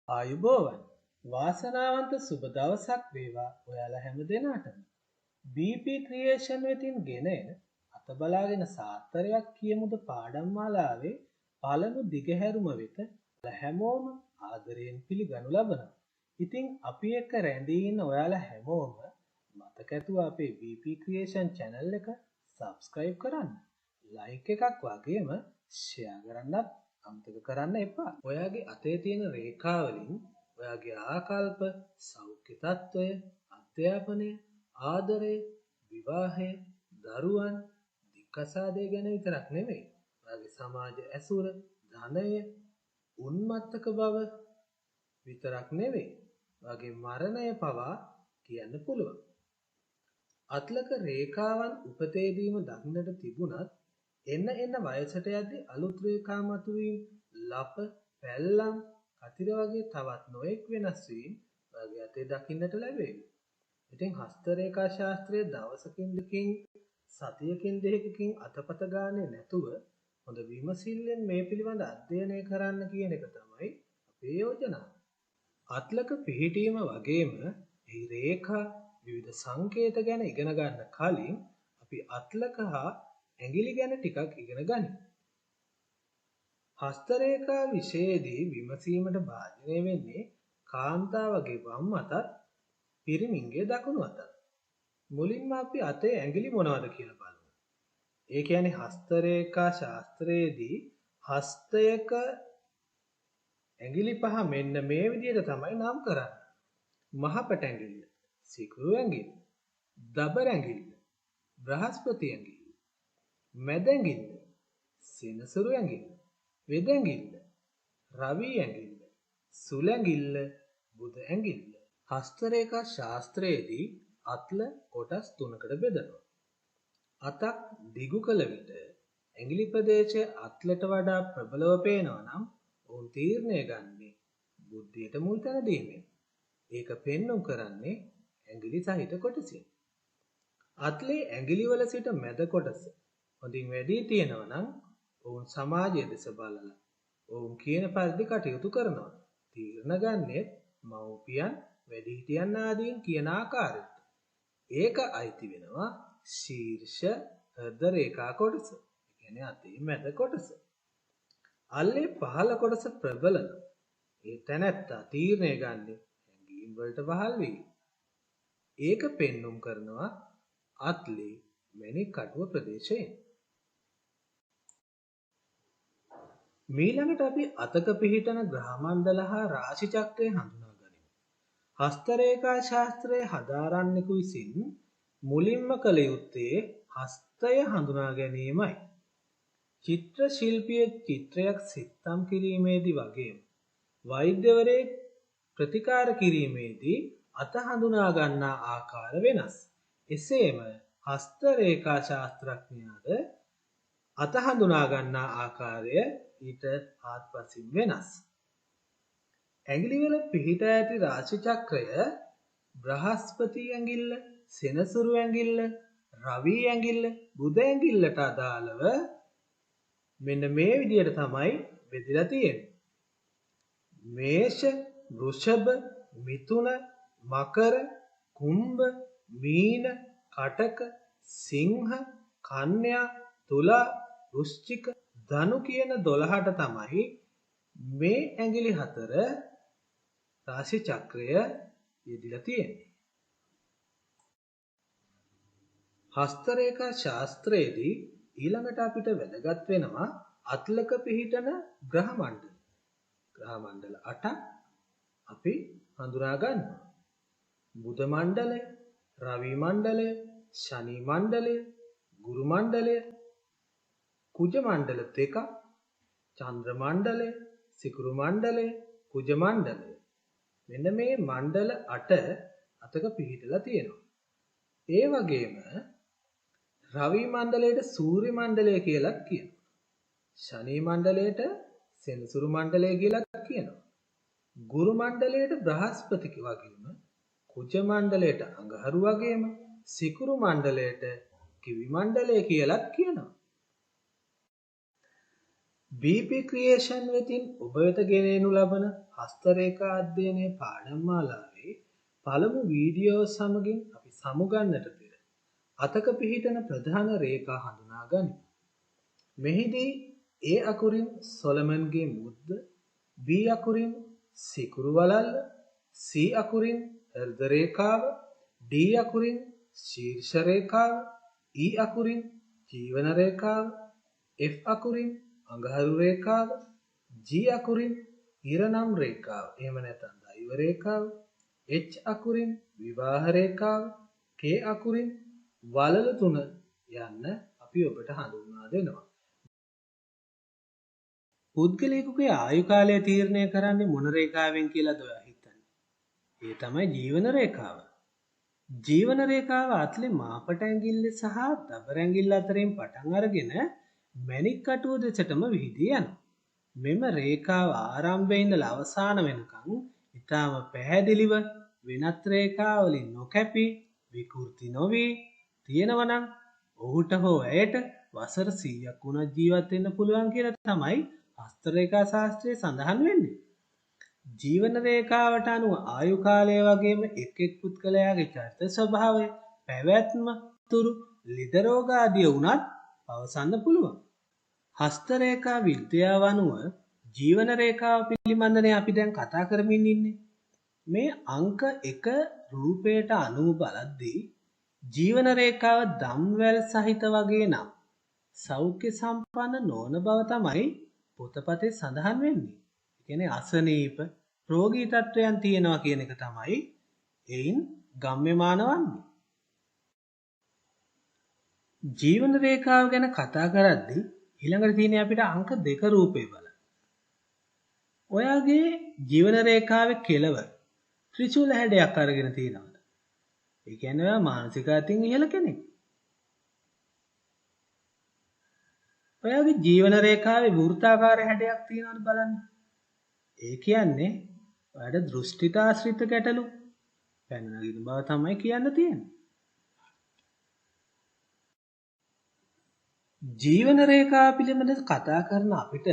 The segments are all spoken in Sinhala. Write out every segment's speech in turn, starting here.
ආයුබෝවන් වාසනාවන්ත සුබ දවසක් වේවා ඔයාලා හැම දෙනාටම BP ක්‍රියේෂන් වෙතින් ගෙන එන අතබලාගෙන සාත්තරයක් කියමුද පාඩම් මාලාවේ පළමු දිගහැරුම වෙත හැමෝම ආදරයෙන් පිළිගනු ලබනවා. ඉතින් අපි එක්ක රැඳී ඉන්න ඔයාලා හැමෝම මතක ඇතුව අපේ BP ක්‍රියේෂන් channel එක subscribe කරන්න. like එකක් වගේම share කරන්නත් අමතක කරන්න එපා. ඔයාගේ අතේ තියෙන රේඛාවලින් ඔයාගේ ආකල්ප, සෞඛ්‍ය තත්ත්වය, අධ්‍යාපනය, ආදරය, විවාහය, දරුවන්, දික්කසාදය ගැන විතරක් නෙමෙයි. ඔයාගේ සමාජ ඇසුර, ධනය, උන්මත්තක බව විතරක් නෙමෙයි. ඔයාගේ මරණය පවා කියන්න පුළුවන්. අත්ලක රේඛාවන් උපතේදීම දක්නට තිබුණත් එන්න වයසට යද්දී අලුත් රේඛා මතුවීම්, ලප, පැල්ලම්, කතිර වගේ තවත් නොයෙක් වෙනස් වීම් ඔයාගේ අතේ දකින්නට ලැබෙයි. ඉතින් හස්ත රේඛා ශාස්ත්‍රයේ දවසකින් දෙකකින් සතියකින් දෙකකින් අතපත ගානේ නැතුව හොඳ විමසිල්ලෙන් මේ පිළිබඳ අධ්‍යයනය කරන්න කියන එක තමයි අපේ යෝජනාව. අත්ලක පිහිටීම වගේම මේ රේඛා විවිධ සංකේත ගැන ඉගෙන ගන්න කලින් අපි අත්ලක හා ඇඟිලි ගැන ටිකක් ඉගෙන ගනිමු. හස්ත රේඛා විෂයේදී විමසීමට භාජනය වෙන්නේ කාන්තාවගේ වම් අතත් පිරිමින්ගේ දකුණු අතත්. මුලින්ම අපි අතේ ඇඟිලි මොනවද කියලා බලමු. ඒ කියන්නේ හස්ත රේඛා ශාස්ත්‍රයේදී හස්තයක ඇඟිලි පහ මෙන්න මේ විදිහට තමයි නම් කරන්නේ. මහපට ඇඟිල්ල, සිකුරු ඇඟිල්ල, දබර ඇඟිල්ල, බ්‍රහස්පති ඇඟිල්ල, මැද ඇඟිල්ල, සෙනසුරු ඇඟිල්ල, වෙද ඇඟිල්ල, රවි ඇඟිල්ල, සුල ඇඟිල්ල, බුධ ඇඟිල්ල. හස්ත රේඛා ශාස්ත්‍රයේදී අත්ල කොටස් තුනකට බෙදනවා. අතක් දිගු කළ විට ඇඟිලි ප්‍රදේශය අත්ලට වඩා ප්‍රබලව පේනවා නම් ඔවුන් තීරණය ගන්නේ බුද්ධියට මුල් තැන දීමෙන්. ඒක පෙන්වුම් කරන්නේ ඇඟිලි සහිත කොටසින්. අත්ලේ ඇඟිලි වල සිට මැද කොටස හොඳින් වැඩි තියෙනවා නම් ඔවුන් සමාජයේ දෙස බලලා ඔවුන් කියන පරිදි කටයුතු කරනවා. තීරණ ගන්නේ මව්පියන්, වැඩිහිටියන් ආදීන් කියන ආකාරයට. ඒක අයිති වෙනවා ශීර්ෂ හෘද රේඛා කොටස. ඒ කියන්නේ අතේ මැද කොටස. අල්ලේ පහළ කොටස ප්‍රබල නම් ඒ තැනැත්තා තීරණය ගන්නේ ඇඟිලි වලට වහල් වී. ඒක පෙන්눔 කරනවා අත්ලේ මැණික් කටුව ප්‍රදේශයෙන්. මීළඟට අපි අතක පිහිටන ග්‍රහ මණ්ඩල හා රාශි චක්‍රය හඳුනා ගනිමු. හස්ත රේඛා ශාස්ත්‍රයේ හදාරන්නෙකු විසින් මුලින්ම කළ යුත්තේ හස්තය හඳුනා ගැනීමයි. චිත්‍ර ශිල්පියෙක් චිත්‍රයක් සිත්තම් කිරීමේදී වගේම වෛද්‍යවරයෙක් ප්‍රතිකාර කිරීමේදී අත හඳුනා ගන්නා ආකාර වෙනස්. එසේම හස්ත රේඛා ශාස්ත්‍රඥයාද අත හඳුනා ගන්නා ආකාරය ඊට ආත්පසින් වෙනස්. ඇඟිලි වල පිහිට ඇති රාශි චක්‍රය බ්‍රහස්පති ඇඟිල්ල, සෙනසුරු ඇඟිල්ල, රවි ඇඟිල්ල, බුධ ඇඟිල්ලට අදාළව මෙන්න මේ විදිහට තමයි බෙදලා තියෙන්නේ. මේෂ, වෘෂභ, මිථුන, මකර, කුම්භ, මීන, කටක, සිංහ, කන්‍යා, තුලා, වෘශ්චික, ධනු කියන 12ට තමයි මේ ඇඟිලි හතර රාශි චක්‍රය යෙදිලා තියෙන්නේ. හස්ත රේඛා ශාස්ත්‍රයේදී ඊළඟට අපිට වැදගත් වෙනවා අත්ලක පිහිටන ග්‍රහ මණ්ඩල. ග්‍රහ මණ්ඩල 8ක් අපි හඳුනා ගන්නවා. බුධ මණ්ඩලය, රවි මණ්ඩලය, ශනි මණ්ඩලය, ගුරු මණ්ඩලය, කුජ මණ්ඩල 2ක්, චන්ද්‍ර මණ්ඩලය, සිකුරු මණ්ඩලය, කුජ මණ්ඩලය. මෙන්න මේ මණ්ඩල 8 අතක පිහිටලා තියෙනවා. ඒ වගේම රවි මණ්ඩලයට සූර්ය මණ්ඩලය කියලා කියනවා. ශනි මණ්ඩලයට සෙනසුරු මණ්ඩලය කියලා කියනවා. ගුරු මණ්ඩලයට බ්‍රහස්පති වගේම කුජ මණ්ඩලයට අඟහරු වගේම සිකුරු මණ්ඩලයට කිවි මණ්ඩලය කියලා කියනවා. BP ක්‍රියේෂන් වෙතින් ඔබ වෙත ගෙනෙනු ලබන හස්තරේඛා අධ්‍යයනයේ පාඩම් මාලාවේ පළමු වීඩියෝ සමගින් අපි සමුගන්නට පෙර අතක පිහිටන ප්‍රධාන රේඛා හඳුනා ගනිමු. මෙහිදී A අකුරින් සොලමන්ගේ මුද්ද, B අකුරින් සිකුරු වලල්ල, C අකුරින් හෘද රේඛාව, D අකුරින් ශීර්ෂ රේඛාව, E අකුරින් ජීවන රේඛාව, F අකුරින් අඟහරු රේඛාව, G අකුරින් ඉරනම් රේඛාව, එහෙම නැත්නම් දෛව රේඛාව, H අකුරින් විවාහ රේඛාව, K අකුරින් වලලු තුන යන්න අපි ඔබට හඳුන්වා දෙනවා. පුද්ගලයෙකුගේ ආයු කාලය තීරණය කරන්නේ මොන රේඛාවෙන් කියලාද ඔයා හිතන්නේ? ඒ තමයි ජීවන රේඛාව. ජීවන රේඛාව අත්ලේ මාපට ඇඟිල්ල සහ දබර ඇඟිල්ල අතරින් පටන් අරගෙන මැණික් කටුව දෙසටම විහිදී යනවා. මෙම රේඛාව ආරම්භයේ ඉඳලා අවසාන වෙනකන් ඊටාම පැහැදිලිව වෙනත් රේඛා වලින් නොකැපී විකෘති නොවි තියෙනවා නම් ඔහුට හෝ ඇයට වසර 100ක් වුණත් ජීවත් වෙන්න පුළුවන් කියලා තමයි හස්ත රේඛා ශාස්ත්‍රයේ සඳහන් වෙන්නේ. ජීවන රේඛාවට අනුව ආයු කාලය වගේම එක් එක් පුද්ගලයාගේ චරිත ස්වභාවය, පැවැත්ම, තුරු ලෙඩ රෝග ආදිය වුණත් පවසන්න පුළුවන්. හස්ත රේඛා විද්‍යාව අනුව ජීවන රේඛාව පිළිබඳව අපි දැන් කතා කරමින් ඉන්නේ. මේ අංක 1 රූපයට අනුව බලද්දී ජීවන රේඛාව දම්වැල් සහිත වගේ නම් සෞඛ්‍ය සම්පන්න නොවන බව තමයි පොතපතේ සඳහන් වෙන්නේ. ඒ කියන්නේ අසනීප රෝගී තත්වයන් තියෙනවා කියන එක තමයි එයින් ගම්‍යමාන වන්නේ. ජීවන රේඛාව ගැන කතා කරද්දී ඊළඟට තියෙන්නේ අපිට අංක 2 රූපේ බලන්න. ඔයාගේ ජීවන රේඛාවේ කෙලවර ත්‍රිශූල හැඩයක් අරගෙන තියෙනවද? ඒ කියන්නේ ඔයා මානසික අතින් ඉහළ කෙනෙක්. ඔයාගේ ජීවන රේඛාවේ වෘත්තාකාර හැඩයක් තියෙනවද බලන්න. ඒ කියන්නේ ඔයාට දෘෂ්ටිතාශ්‍රිත ගැටලු පැන නගින බව තමයි කියන්න තියෙන්නේ. ජීවන රේඛාව පිළිබඳව කතා කරන අපිට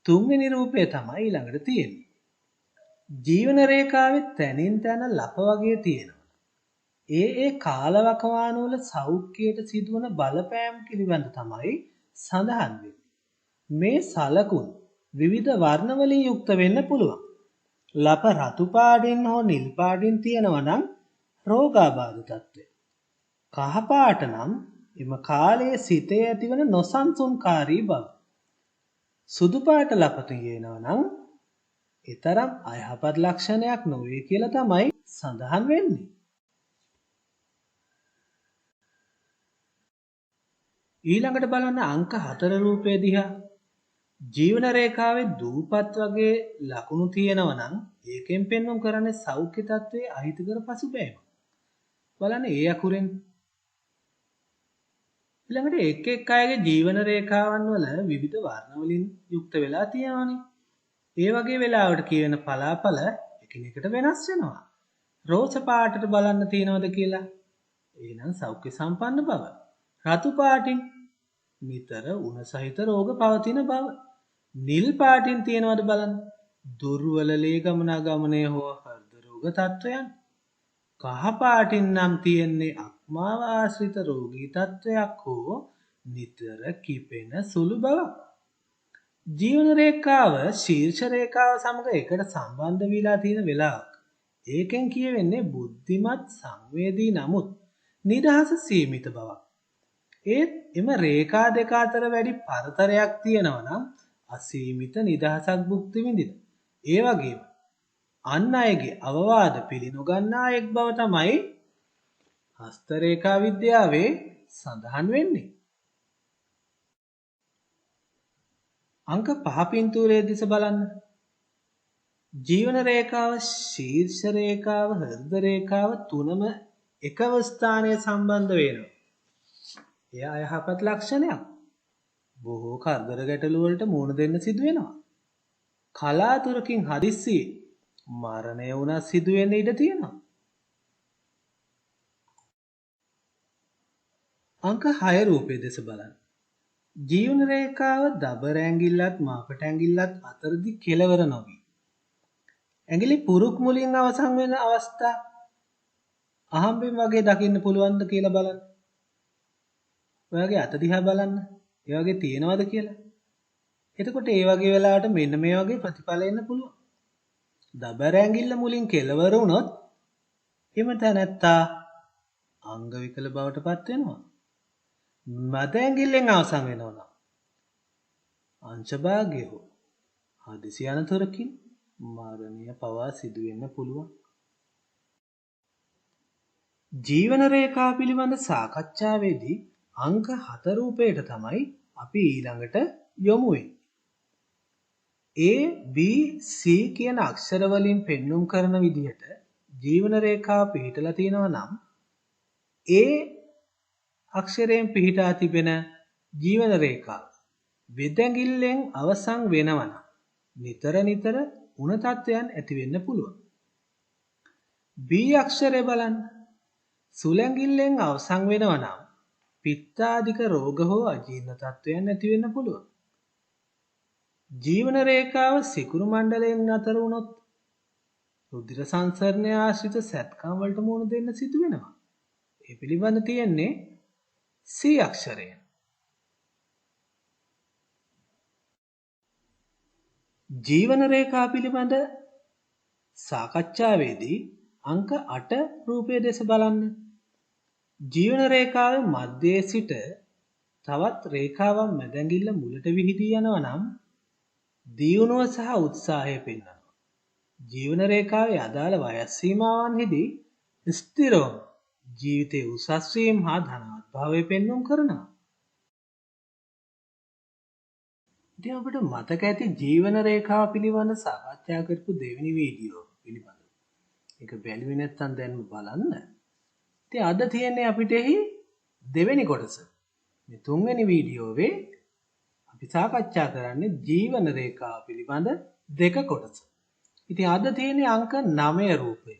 තුන්වෙනි රූපය තමයි ඊළඟට තියෙන්නේ. ජීවන රේඛාවේ තනින් තන ලප වගේ තියෙනවා. ඒ කාලවකවානු වල සෞඛ්‍යයට සිදුවන බලපෑම් පිළිබඳ තමයි සඳහන් වෙන්නේ. මේ සලකුණු විවිධ වර්ණ වලින් යුක්ත වෙන්න පුළුවන්. ලප රතු පාටින් හෝ නිල් පාටින් තියෙනවා නම් රෝගාබාධ තත්ත්වය. කහ පාට නම් එම කාලයේ සිතේ ඇතිවන නොසන්සුන්කාරී බව. සුදු පාට ලප තියෙනවා නම් ඊතරම් අයහපත් ලක්ෂණයක් නොවේ කියලා තමයි සඳහන් වෙන්නේ. ඊළඟට බලන්න අංක 4 රූපය දිහා. ජීවන රේඛාවේ දූපත් වගේ ලකුණු තියෙනවා නම් ඒකෙන් පෙන්වම් කරන්නේ සෞඛ්‍ය තත්ත්වයේ අහිතකර පසුබෑම. බලන්න ඒ අකුරෙන්. ඊළඟට එක් එක් අයගේ ජීවන රේඛාවන් වල විවිධ වර්ණ වලින් යුක්ත වෙලා තියෙනවානේ. ඒ වගේ වෙලාවට කියවෙන පලාපල එකිනෙකට වෙනස් වෙනවා. රෝස පාටට බලන්න තියෙනවද කියලා? එහෙනම් සෞඛ්‍ය සම්පන්න බව. රතු පාටින් නිතර උණ සහිත රෝග පවතින බව. නිල් පාටින් තියෙනවද බලන්න? දුර්වල ලේ ගමනාගමනය හෝ හෘද රෝග තත්ත්වයන්. කහ පාටින් නම් තියෙන්නේ අක්මාව ආශ්‍රිත රෝගී තත්ත්වයක් හෝ නිතර කිපෙන සුළු බවක්. ජීවන රේඛාව ශීර්ෂ රේඛාව සමග එකට සම්බන්ධ වෙලා තියෙන වෙලාවක්. ඒකෙන් කියවෙන්නේ බුද්ධිමත් සංවේදී නමුත් නිදහස සීමිත බවක්. ඒත් එම රේඛා දෙක අතර වැඩි පරතරයක් තියෙනවා නම් අසීමිත නිදහසක් භුක්ති විඳින. ඒ වගේම අන් අයගේ අවවාද පිළිනොගන්නා එක් බව තමයි හස්ත රේඛා විද්‍යාවේ සඳහන් වෙන්නේ. අංක 5 පින්තූරයේ දිස බලන්න. ජීවන රේඛාව, ශීර්ෂ රේඛාව, හෘද රේඛාව තුනම එකම ස්ථානයේ සම්බන්ධ වෙනවා. එය අයහපත් ලක්ෂණයක්. බොහෝ කරදර ගැටලු වලට මුහුණ දෙන්න සිදු වෙනවා. කලාතුරකින් හදිස්සියේ මරණය වුණා සිදු වෙන්න ඉඩ තියෙනවා. අංක 6 රූපයේ දෙස බලන්න. ජීවන රේඛාව දබර ඇඟිල්ලත් මාපට ඇඟිල්ලත් අතරදී කෙලවර නොවි. ඇඟිලි පුරුක් මුලින් අවසන් වෙන අවස්ථා අහම්බෙන් වගේ දකින්න පුළුවන්ද කියලා බලන්න. ඔයාගේ අත දිහා බලන්න. ඒ වගේ තියෙනවද කියලා. එතකොට ඒ වගේ වෙලාවට මෙන්න මේ වගේ ප්‍රතිඵල එන්න පුළුවන්. දබර ඇඟිල්ල මුලින් කෙලවර වුණොත් එම තැනැත්තා අංග විකල බවට පත් වෙනවා. මද ඇඟිල්ලෙන් අවසන් වෙනවා. අංශභාගය හෝ හදිසි අනතුරකින් මරණය පවා සිදු වෙන්න පුළුවන්. ජීවන රේඛා පිළිබඳ සාකච්ඡාවේදී අංක 7 රූපයට තමයි අපි ඊළඟට යොමු වෙන්නේ. A B C කියන අක්ෂර වලින් පෙන්눔 කරන විදිහට ජීවන රේඛාව පිහිටලා තියෙනවා නම් A අක්ෂරයෙන් පිහිටා තිබෙන ජීවන රේඛාව වෙදැඟිල්ලෙන් අවසන් වෙනවා නම් නිතර නිතර උණ තත්වයන් ඇති වෙන්න පුළුවන්. B අක්ෂරය බලන්න. සුලැඟිල්ලෙන් අවසන් වෙනවා නම් පිත්තාදික රෝග හෝ අජීර්ණ තත්වයන් ඇති වෙන්න පුළුවන්. ජීවන රේඛාව සිකුරු මණ්ඩලයෙන් අතර වුණොත් රුධිර සංසරණය ආශ්‍රිත සැත්කම් වලට මුහුණ දෙන්න සිදු වෙනවා. ඒ පිළිබඳ තියෙන්නේ C අක්ෂරය. ජීවන රේඛා පිළිබඳ සාකච්ඡාවේදී අංක 8 රූපයේ දෙස බලන්න. ජීවන රේඛාවේ මැදයේ සිට තවත් රේඛාවක් මැදැඟිල්ල මුලට විහිදී යනවා නම් දියුණුව සහ උත්සාහය පෙන්වනවා. ජීවන රේඛාවේ අදාළ වයස් සීමාවන්හිදී ස්ථිරව ජීවිතයේ උසස් වීම හා ධනවත් භාවය පෙන්වුම් කරනවා. ඉතින් අපිට මතක ඇති ජීවන රේඛාව පිළිබඳ සාකච්ඡා කරපු දෙවෙනි වීඩියෝ පිළිබඳව. ඒක බැලුවේ නැත්නම් දැන් බලන්න. ඉතින් අද තියෙන්නේ අපිට එහි දෙවෙනි කොටස. මේ තුන්වෙනි වීඩියෝවේ අපි සාකච්ඡා කරන්නේ ජීවන රේඛාව පිළිබඳ දෙක කොටස. ඉතින් අද තියෙන්නේ අංක 9 රූපය.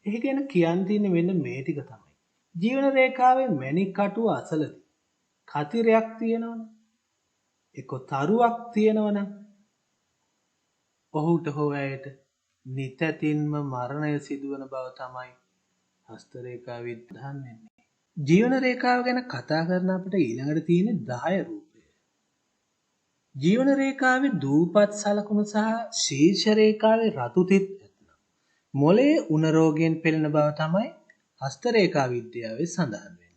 ඒක ගැන කියන්න තියෙන්නේ මෙන්න මේ ටික තමයි. ජීවන රේඛාවේ මැණික් කටුව අසලදී කතිරයක් තියෙනවනේ. එක්ක තරුවක් තියෙනවනම් ඔහුට හෝ ඇයට නිතැතින්ම මරණය සිදුවන බව තමයි හස්ත රේඛාවෙන් දහන්නේ. ජීවන රේඛාව ගැන කතා කරන අපිට ඊළඟට තියෙන්නේ 10 රූපය. ජීවන රේඛාවේ දූපත් සලකුණු සහ ශීර්ෂ රේඛාවේ රතු තිත් ඇතනම් මොළයේ උණ රෝගයෙන් පෙළෙන බව තමයි හස්ත රේඛා විද්‍යාවේ සඳහන් වෙන්නේ.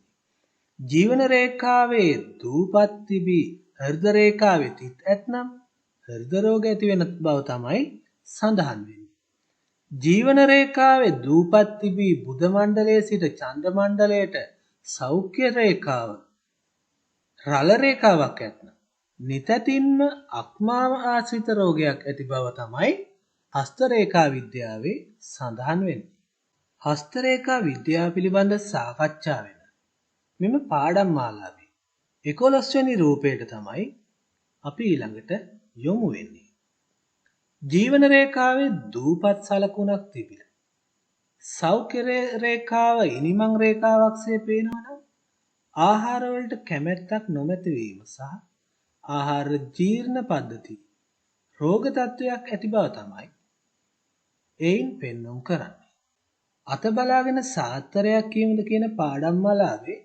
ජීවන රේඛාවේ දූපත් තිබී හෘද රේඛාවේ තිත් ඇතනම් හෘද රෝග ඇති වෙන බව තමයි සඳහන් වෙන්නේ. ජීවන රේඛාවේ දූපත් තිබී බුධ මණ්ඩලයේ සිට චන්ද්‍ර මණ්ඩලයට සෞඛ්‍ය රේඛාව රළ රේඛාවක් ඇතනම් නිතැතින්ම අක්මාව ආශ්‍රිත රෝගයක් ඇති බව තමයි හස්ත රේඛා විද්‍යාවේ සඳහන් වෙන්නේ. හස්ත රේඛා විද්‍යාව පිළිබඳ සාකච්ඡා වෙන මෙම පාඩම් මාලාවේ 11 වෙනි රූපයට තමයි අපි ඊළඟට යොමු වෙන්නේ. ජීවන රේඛාවේ දූපත් සලකුණක් තිබිලා සෞඛ්‍ය රේඛාව ඉනිමං රේඛාවක්සේ පේනවා නම් ආහාර වලට කැමැත්තක් නොමැති වීම සහ ආහාර ජීර්ණ පද්ධති රෝග තත්වයක් ඇති බව තමයි එයින් පෙන්වුම් කරන්නේ. අත බලාගෙන සාත්තරයක් කියමුද කියන පාඩම් මාලාවේ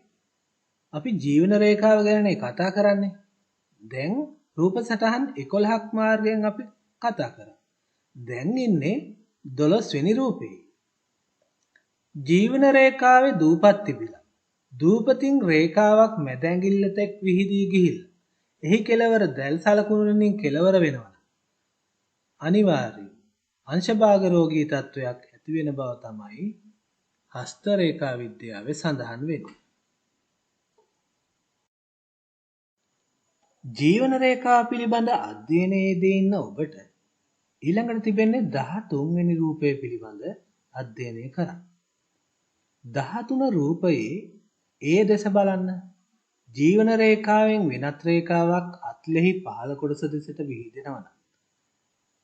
අපි ජීවන රේඛාව ගැනනේ කතා කරන්නේ. දැන් රූප සටහන් 11ක් මාර්ගයෙන් අපි කතා කරා. දැන් ඉන්නේ 12 වෙනි රූපේ. ජීවන රේඛාවේ දූපත් තිබිලා දූපතින් රේඛාවක් මැද ඇඟිල්ල තෙක් විහිදී ගිහිල්ලා එහි කෙළවර දැල් සලකුණුවලින් කෙළවර වෙනවා. අනිවාර්යයෙන් අංශභාග රෝගී තත්වයක් ඇති වෙන බව තමයි හස්ත රේඛා විද්‍යාවේ සඳහන් වෙන්නේ. ජීවන රේඛාව පිළිබඳ අධ්‍යයනයේදී ඉන්න ඔබට ඊළඟට තිබෙන්නේ 13 වෙනි රූපය පිළිබඳ අධ්‍යයනය කරන්න. 13 රූපයේ ඒ දෙස බලන්න. ජීවන රේඛාවෙන් වෙනත් රේඛාවක් අත්ලෙහි පහළ කොටස දෙසට විහිදෙනවා.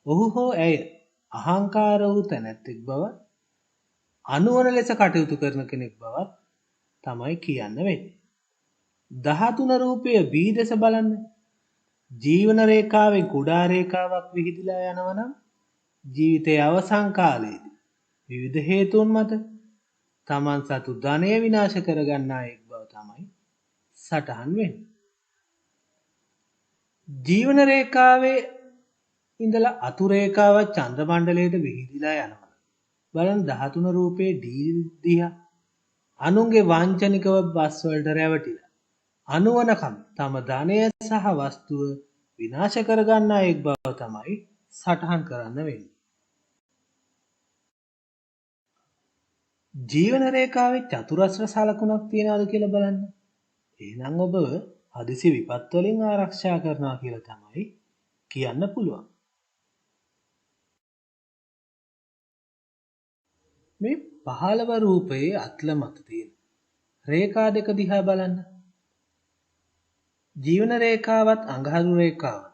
ඔහු හෝ ඇය අහංකාර වූ තැනැත්තෙක් බව අනුවන ලෙස කටයුතු කරන කෙනෙක් බවත් තමයි කියන්න වෙන්නේ. 13 රූපයේ B දෙස බලන්න. ජීවන රේඛාවෙන් කුඩා රේඛාවක් විහිදලා යනවා නම් ජීවිතයේ අවසන් කාලයේදී විවිධ හේතුන් මත තමන් සතු ධනය විනාශ කරගන්නා එක් බව තමයි සටහන් වෙන්නේ. ජීවන රේඛාවේ ඉඳලා අතු රේඛාව චන්ද්‍ර මණ්ඩලයට විහිදලා යනවා. බලන්න 13 රූපයේ D දිහා අනුන්ගේ වංචනිකව බස් වලට රැවටිලා අනුවනකම් තම ධනය සහ වස්තුව විනාශ කරගන්නා එක් බව තමයි සටහන් කරන්න වෙන්නේ. ජීවන රේඛාවේ චතුරස්‍ර සලකුණක් තියනවාද කියලා බලන්න. එහෙනම් ඔබ හදිසි විපත් වලින් ආරක්ෂා කරනවා කියලා තමයි කියන්න පුළුවන්. මේ 15 රූපයේ අත්ල මත තියෙන රේඛා දෙක දිහා බලන්න. ජීවන රේඛාවත් අඟහරු රේඛාවත්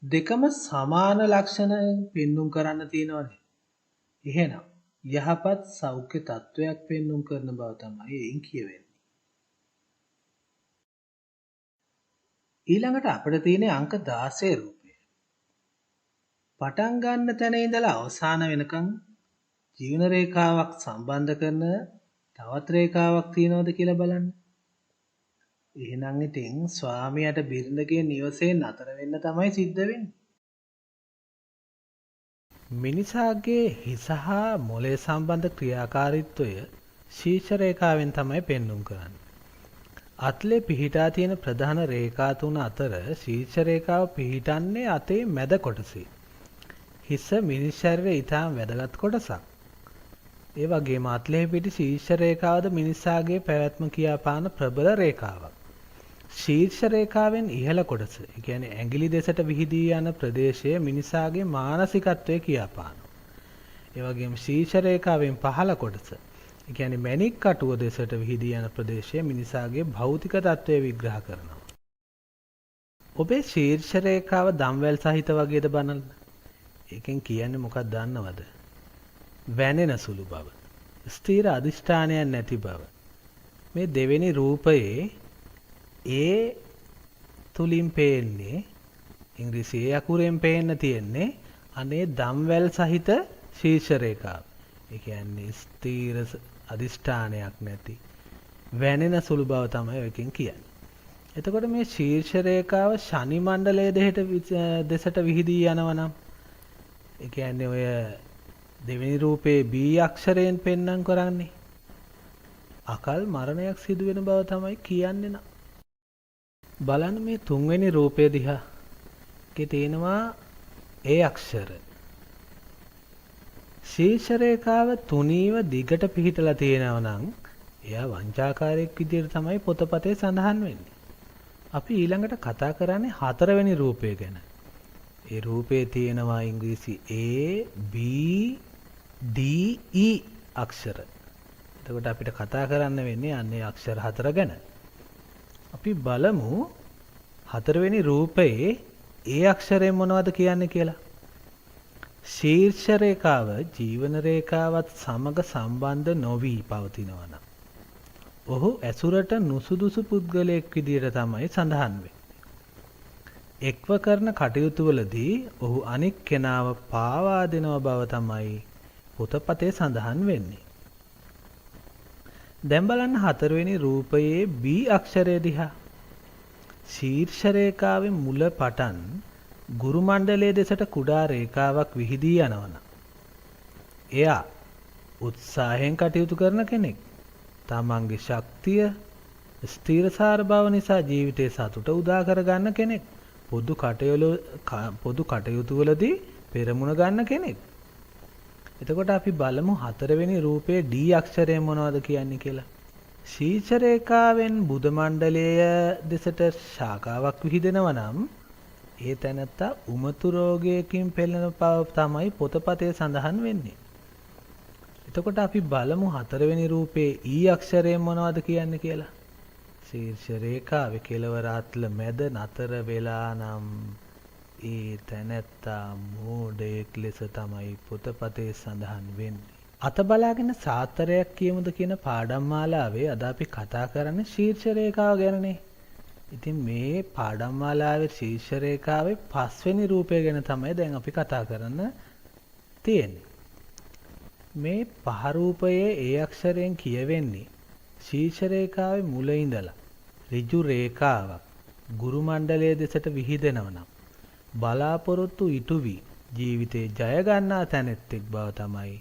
දෙකම සමාන ලක්ෂණ පෙන්눔 කරන්න තියෙනවානේ. එහෙනම් යහපත් සෞඛ්‍ය තත්වයක් පෙන්눔 කරන බව තමයි එයින් කියවෙන්නේ. ඊළඟට අපිට තියෙන අංක 16 රූපය. පටන් ගන්න තැන ඉඳලා අවසාන වෙනකන් ජීවන රේඛාවක් සම්බන්ධ කරන තවත් රේඛාවක් තියෙනවද කියලා බලන්න. එහෙනම් ඉතින් ස්වාමියාට බිරිඳගේ නිවසේ නතර වෙන්න තමයි සිද්ධ වෙන්නේ. මිනිසාගේ හිස හා මොළය සම්බන්ධ ක්‍රියාකාරීත්වය ශීර්ෂ රේඛාවෙන් තමයි පෙන්눔 කරන්නේ. අත්ලේ පිහිටා තියෙන ප්‍රධාන රේඛා තුන අතර ශීර්ෂ රේඛාව පිහිටන්නේ අතේ මැද කොටසේ. හිස මිනිස් ශරීරයේ ඊටම වැදගත් කොටසක්. ඒ වගේම අත්ලේ පිටි ශීර්ෂ රේඛාවද මිනිසාගේ පැවැත්ම කියාපාන ප්‍රබල රේඛාවක්. ශීර්ෂ රේඛාවෙන් ඉහළ කොටස, ඒ කියන්නේ ඇඟිලි දෙසට විහිදී යන ප්‍රදේශය මිනිසාගේ මානසිකත්වය කියාපානවා. ඒ වගේම ශීර්ෂ රේඛාවෙන් පහළ කොටස, ඒ කියන්නේ මැණික් කටුව දෙසට විහිදී යන ප්‍රදේශය මිනිසාගේ භෞතික තත්ත්වය විග්‍රහ කරනවා. ඔබේ ශීර්ෂ රේඛාව දම්වැල් සහිත වගේද බලන්න. ඒකෙන් කියන්නේ මොකක්ද දන්නවද? වැනෙන සුළු බව, ස්ථීර අධිෂ්ඨානයක් නැති බව. මේ දෙවෙනි රූපයේ ඒ තුලින් පේන්නේ ඉංග්‍රීසි අකුරෙන් පේන්න තියෙන්නේ අනේ දම්වැල් සහිත ශීර්ෂ රේඛාව. ඒ කියන්නේ ස්ථීර අධිෂ්ඨානයක් නැති වැනෙන සුළු බව තමයි ඔයකින් කියන්නේ. එතකොට මේ ශීර්ෂ රේඛාව ශනි මණ්ඩලයේ දෙසට විහිදී යනවා නම් ඒ කියන්නේ ඔය දෙවෙනි රූපේ B අක්ෂරයෙන් පෙන්වන්න කරන්නේ අකල් මරණයක් සිදු වෙන බව තමයි කියන්නේ නා. බලන්න මේ තුන්වෙනි රූපය දිහා. ඒකේ තියෙනවා A අක්ෂර. ශීර්ෂ රේඛාව තුනීව දිගට පිහිටලා තියෙනවා නම් එයා වංචාකාරයෙක් විදිහට තමයි පොතපතේ සඳහන් වෙන්නේ. අපි ඊළඟට කතා කරන්නේ හතරවෙනි රූපය ගැන. ඒ රූපේ තියෙනවා ඉංග්‍රීසි A B D E අක්ෂර. එතකොට අපිට කතා කරන්න වෙන්නේ අන්නේ අක්ෂර හතර ගැන. අපි බලමු හතරවෙනි රූපයේ ඒ අක්ෂරයෙන් මොනවද කියන්නේ කියලා. ශීර්ෂ රේඛාව ජීවන රේඛාවත් සමග සම්බන්ධ නොවි පවතිනවා නම් ඔහු ඇසුරට නුසුදුසු පුද්ගලයෙක් විදිහට තමයි සඳහන් වෙන්නේ. එක්ව කරන කටයුතු වලදී ඔහු අනික් කෙනාව පාවා දෙනව බව තමයි පොතපතේ සඳහන් වෙන්නේ. දැන් බලන්න හතරවෙනි රූපයේ B අක්ෂරය දිහා. ශීර්ෂ රේඛාවේ මුල පටන් ගුරු මණ්ඩලයේ දෙසට කුඩා රේඛාවක් විහිදී යනවා. එයා උත්සාහයෙන් කටයුතු කරන කෙනෙක්. තමන්ගේ ශක්තිය ස්ථිරසාර බව නිසා ජීවිතේ සතුට උදා කරගන්න කෙනෙක්. පොදු කටයුතු වලදී පෙරමුණ ගන්න කෙනෙක්. එතකොට අපි බලමු හතරවෙනි රූපයේ D අක්ෂරය මොනවද කියන්නේ කියලා. ශීර්ෂ රේඛාවෙන් බුධ මණ්ඩලය දෙසට ශාඛාවක් විහිදෙනවා නම් ඒ තැනත්තා උමතු රෝගයකින් පෙළෙන බව තමයි පොතපතේ සඳහන් වෙන්නේ. එතකොට අපි බලමු හතරවෙනි රූපයේ E අක්ෂරයෙන් මොනවද කියන්නේ කියලා. ශීර්ෂ රේඛාවේ කෙළවර අත්ල මැද නතර වෙලා නම් ඒ තැනැත්තා මෝඩයෙක් ලෙස තමයි පොතපතේ සඳහන් වෙන්නේ. අත බලාගෙන සාත්තරයක් කියමුද කියන පාඩම් මාලාවේ අද අපි කතා කරන්නේ ශීර්ෂ රේඛාව ගැනනේ. ඉතින් මේ පාඩම් මාලාවේ ශීර්ෂ රේඛාවේ 5 වෙනි රූපය ගැන තමයි දැන් අපි කතා කරන්න තියෙන්නේ. මේ පහ රූපයේ ඒ අක්ෂරයෙන් කියවෙන්නේ ශීර්ෂ රේඛාවේ මුල ඉඳලා ඍජු රේඛාවක් ගුරු මණ්ඩලයේ දෙසට විහිදෙනවා නම් බලාපොරොත්තු ඉටු වී ජීවිතේ ජය ගන්නා තැනෙක් බව තමයි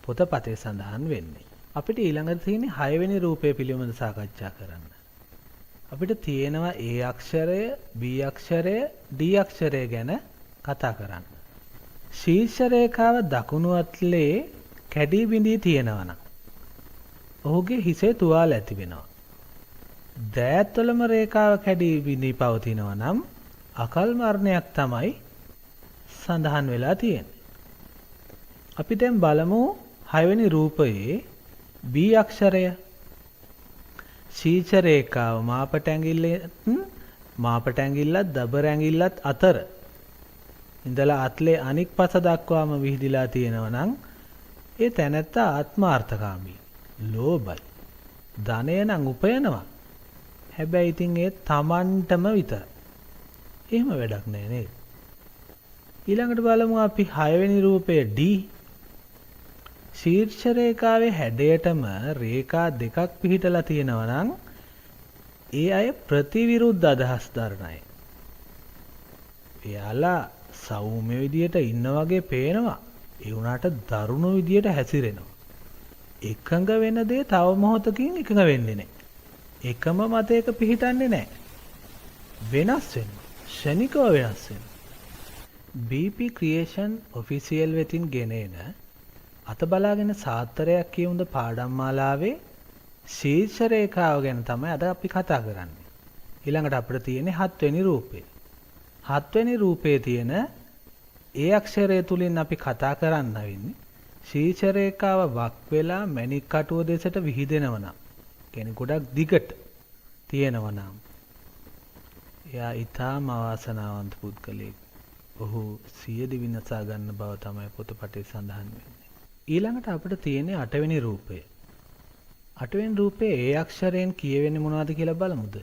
පොතපතේ සඳහන් වෙන්නේ. අපිට ඊළඟට තියෙන්නේ 6 වෙනි රූපය පිළිබඳව සාකච්ඡා කරන්න. අපිට තියෙනවා A Aksharaya, B Aksharaya, D Aksharaya ගැන කතා කරන්න. ශීර්ෂ රේඛාව දකුණු අත්ලේ කැඩී බිඳී තියෙනවා නම් ඔහුගේ හිසේ තුවාල ඇති වෙනවා. දෑත්වලම රේඛාව කැඩී බිඳී පවතිනවා නම් අකල් මරණයක් තමයි සඳහන් වෙලා තියෙන්නේ. අපි දැන් බලමු 6 වෙනි රූපයේ B අක්ෂරය. ශීර්ෂ රේඛාව මාපට ඇඟිල්ලත් දබර ඇඟිල්ලත් අතර ඉඳලා අත්ලේ අනික් පස දක්වාම විහිදිලා තියෙනවා නම් ඒ තැනැත්තා ආත්මාර්ථකාමී, ලෝභයි. ධනය නම් උපයනවා. හැබැයි ඉතින් ඒ තමන්ටම විතරයි. එහෙම වැඩක් නෑ නේද? ඊළඟට බලමු අපි 6 වෙනි රූපය D. ශීර්ෂ රේඛාවේ හැඩයටම රේඛා දෙකක් පිහිටලා තියෙනවා නම් ඒ අය ප්‍රතිවිරුද්ධ අදහස් දරන අය. එයාලා සෞම්‍ය විදියට ඉන්න වගේ පේනවා. ඒ වුණාට දරුණු විදියට හැසිරෙනවා. එකඟ වෙන දේ තව මොහොතකින් එකඟ වෙන්නේ නැහැ. එකම මතයක පිහිටන්නේ නැහැ. වෙනස් වෙනවා. ශනිකව වෙනස් වෙනවා. BP Creation Official වෙතින් ගෙනෙන අත බලාගෙන සාත්තරයක් කියමුද පාඩම් මාලාවේ ශීර්ෂ රේඛාව ගැන තමයි අද අපි කතා කරන්නේ. ඊළඟට අපිට තියෙන්නේ 7 වෙනි රූපය. 7 වෙනි රූපයේ තියෙන ඒ අක්ෂරය තුලින් අපි කතා කරන්න වෙන්නේ ශීර්ෂ රේඛාව වක් වෙලා මණික් කටුව දෙසට විහිදෙනවා නම් කියන්නේ ගොඩක් දිගට තියෙනවා නම් එයා ඊටාම අවාසනාවන්ත පුද්ගලයෙක්. ඔහු සියදි විනාශ ගන්න බව තමයි පොතපතේ සඳහන් වෙන්නේ. ඊළඟට අපිට තියෙන්නේ 8 වෙනි රූපය. 8 වෙනි රූපයේ ඒ අක්ෂරයෙන් කියවෙන්නේ මොනවද කියලා බලමුද?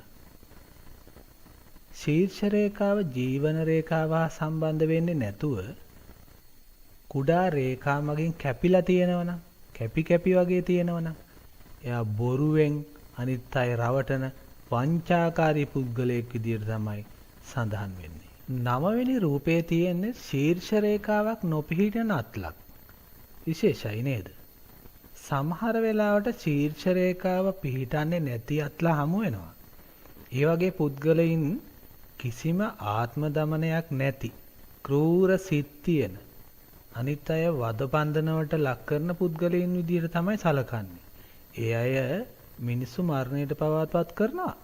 ශීර්ෂ රේඛාව ජීවන රේඛාව හා සම්බන්ධ වෙන්නේ නැතුව කුඩා රේඛා මගින් කැපිලා තියෙනවනම්, කැපි වගේ තියෙනවනම් එයා බොරුවෙන් අනිත් අය රවටන වංචාකාරී පුද්ගලයෙක් විදියට තමයි සඳහන් වෙන්නේ. 9 වෙනි රූපයේ තියෙන්නේ ශීර්ෂ රේඛාවක් නොපිහිටන අත්ලක්. විශේෂයි නේද? සමහර වෙලාවට ශීර්ෂ රේඛාව පිහිටන්නේ නැති අත්ලා හමු වෙනවා. ඒ වගේ පුද්ගලයින් කිසිම ආත්ම දමනයක් නැති, ක්‍රූර සිත් තියෙන, අනිත් අය වද බන්ධනවට ලක් කරන පුද්ගලයින් විදියට තමයි සැලකන්නේ. ඒ අය මිනිස්සු මරණයට පවාපත් කරනවා.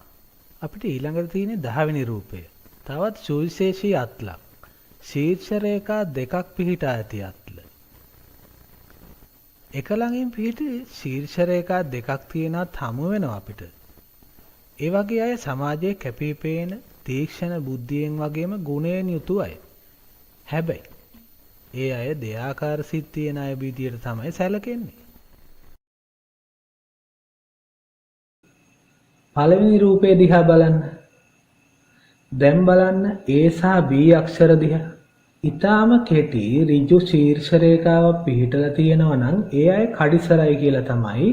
අපිට ඊළඟට තියෙන්නේ 10 වෙනි රූපය. තවත් සුවිශේෂී අත්ලක්. ශීර්ෂ රේඛා දෙකක් පිහිටා ඇති අත්ල. එක ළඟින් පිහිටි ශීර්ෂ රේඛා දෙකක් තියෙනත් හමු වෙනවා අපිට. ඒ වගේ අය සමාජයේ කැපිපේන තීක්ෂණ බුද්ධියෙන් වගේම ගුණයෙන් යුතු අය. හැබැයි ඒ අය දෙයාකාර සිත් තියෙන අය විදියට තමයි සැලකෙන්නේ. පළවෙනි රූපේ දිහා බලන්න. දැන් බලන්න A සහ B අක්ෂර දිහා. ඊටාම කෙටි ඍජු ශීර්ෂ රේඛාවක් පිහිටලා තියෙනවා නම් ඒ අය කඩිසරයි කියලා තමයි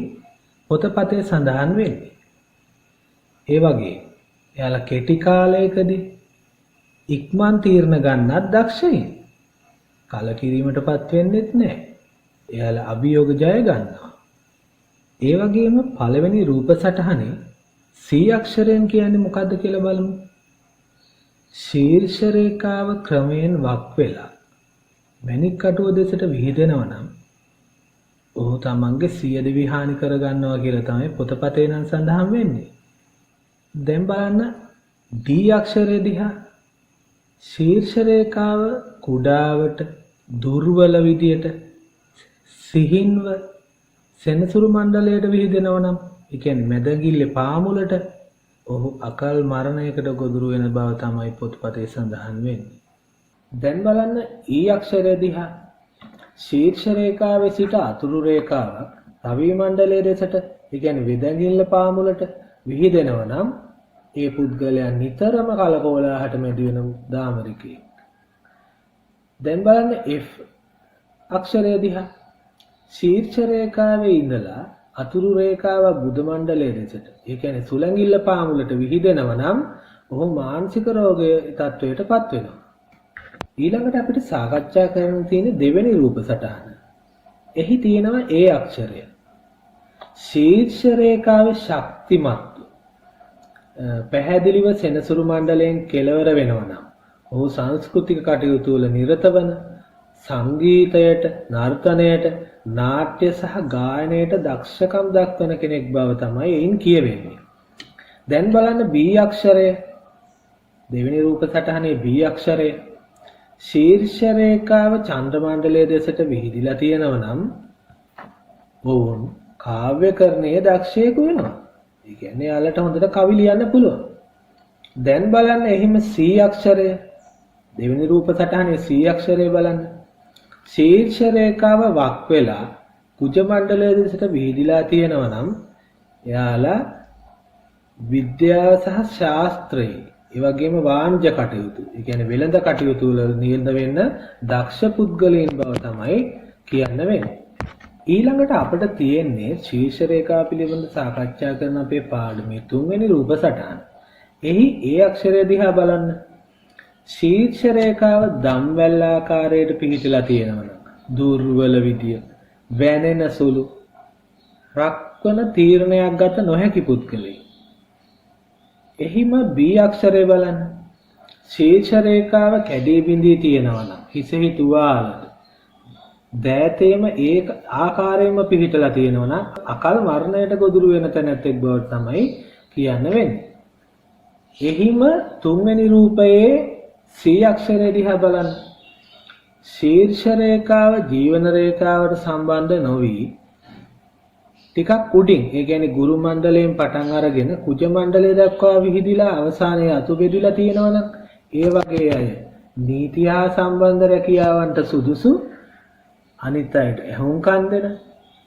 පොතපතේ සඳහන් වෙන්නේ. ඒ වගේ එයාලා කෙටි කාලයකදී ඉක්මන් තීරණ ගන්නත් දක්ෂයි. කලකිරීමටපත් වෙන්නෙත් නැහැ. එයාලා අභියෝග ජය ගන්නවා. ඒ වගේම පළවෙනි රූප සටහනේ C අක්ෂරයෙන් කියන්නේ මොකද්ද කියලා බලමු. ශීර්ෂ රේඛාව ක්‍රමයෙන් වක් වෙලා මණික් කටුව දෙසට විහිදෙනවා නම් ඔහු තමන්ගේ සියදිවි විහානි කර ගන්නවා කියලා තමයි පොතපතේ නම් සඳහන් වෙන්නේ. දැන් බලන්න D අක්ෂරය දිහා. ශීර්ෂ රේඛාව කුඩාවට දුර්වල විදියට සිහින්ව සෙනසුරු මණ්ඩලයට විහිදෙනවා නම් ඒ කියන්නේ මැදගිල්ලේ පාමුලට ඔහු අකල් මරණයකට ගොදුරු වෙන බව තමයි පොතපතේ සඳහන් වෙන්නේ. දැන් බලන්න E අක්ෂරය දිහා. ශීර්ෂ රේඛාවේ සිට අතුරු රේඛාවක් රවි මණ්ඩලයේ දෙසට, ඒ කියන්නේ වෙදඟිල්ල පාමුලට විහිදෙනව නම් ඒ පුද්ගලයා නිතරම කලකෝලාහට මැදි වෙන දාමරිකයෙක්. දැන් බලන්න F අක්ෂරය දිහා. ශීර්ෂ රේඛාවේ ඉඳලා අතුරු රේඛාව බුධ මණ්ඩලයේ දෙසට, ඒ කියන්නේ සුලංගිල්ල පාමුලට විහිදෙනව නම් ඔහු මානසික රෝගයේ තත්වයටපත් වෙනවා. ඊළඟට අපිට සාකච්ඡා කරන්න තියෙන දෙවෙනි රූප සටහන. එහි තියෙනවා A අක්ෂරය. ශීර්ෂ රේඛාවේ ශක්තිමත් පැහැදිලිව සෙනසුරු මණ්ඩලයෙන් කෙලවර වෙනවා නම් ඔහු සංස්කෘතික කටයුතු වල නිරත වන, සංගීතයට, නර්තනයට, නාට්‍ය සහ ගායනයට දක්ෂකම් දක්වන කෙනෙක් බව තමයි එයින් කියවෙන්නේ. දැන් බලන්න B අක්ෂරය. දෙවෙනි රූප සටහනේ B අක්ෂරය. ශීර්ෂ රේඛාව චන්ද්‍ර මණ්ඩලයේ දෙසට විහිදිලා තියෙනවා නම් ඔවුන් කාව්‍යකරණයේ දක්ෂයෙකු වෙනවා. ඒ කියන්නේ යාලට හොඳට කවි ලියන්න පුළුවන්. දැන් බලන්න එහිම C අක්ෂරය. දෙවෙනි රූප සටහනේ C අක්ෂරය බලන්න. ශීර්ෂ රේඛාව වක් වෙලා කුජ මණ්ඩලයේ දෙසට විහිදිලා තියෙනවා නම් එයාලා විද්‍යාව සහ ශාස්ත්‍රයේ, ඒ වගේම වාණිජ කටයුතු, ඒ කියන්නේ වෙළඳ කටයුතු වල නිරත වෙන්න දක්ෂ පුද්ගලයන් බව තමයි කියන්න වෙන්නේ. ඊළඟට අපිට තියෙන්නේ ශීර්ෂ රේඛාව පිළිබඳ සාකච්ඡා කරන අපේ පාඩමේ තුන්වෙනි රූප සටහන. එහි A අක්ෂරය දිහා බලන්න. ශීර්ෂ රේඛාව දම්වැල් ආකාරයට පිහිටලා තියෙනවා නම් දුර්වල විදිය, වැනෙන සුළු, රක්වන තීරණයක් ගත නොහැකි පුද්ගලයෙක්. එහිම B අක්ෂරය බලන්න. ශීර්ෂ රේඛාව කැඩී බිඳී තියෙනවා නම් හිසෙහි තුවාලද දෑතේම ඒ ආකාරයෙන්ම පිහිටලා තියෙනවා නම් අකල් මරණයට ගොදුරු වෙන තැනැත්තෙක් බවට තමයි කියන්න වෙන්නේ. එහිම තුන්වෙනි රූපයේ C අක්ෂරය දිහා බලන්න. ශීර්ෂ රේඛාව ජීවන රේඛාවට සම්බන්ධ නොවි ටිකක් උඩින්, ඒ කියන්නේ ගුරු මණ්ඩලයෙන් පටන් අරගෙන කුජ මණ්ඩලය දක්වා විහිදිලා අවසානයේ අතු බෙදලා තියෙනවනම් ඒ වගේ අය නීති හා සම්බන්ධ රැකියාවන්ට සුදුසු, අනිත් අයට එහුම්කන් දෙන,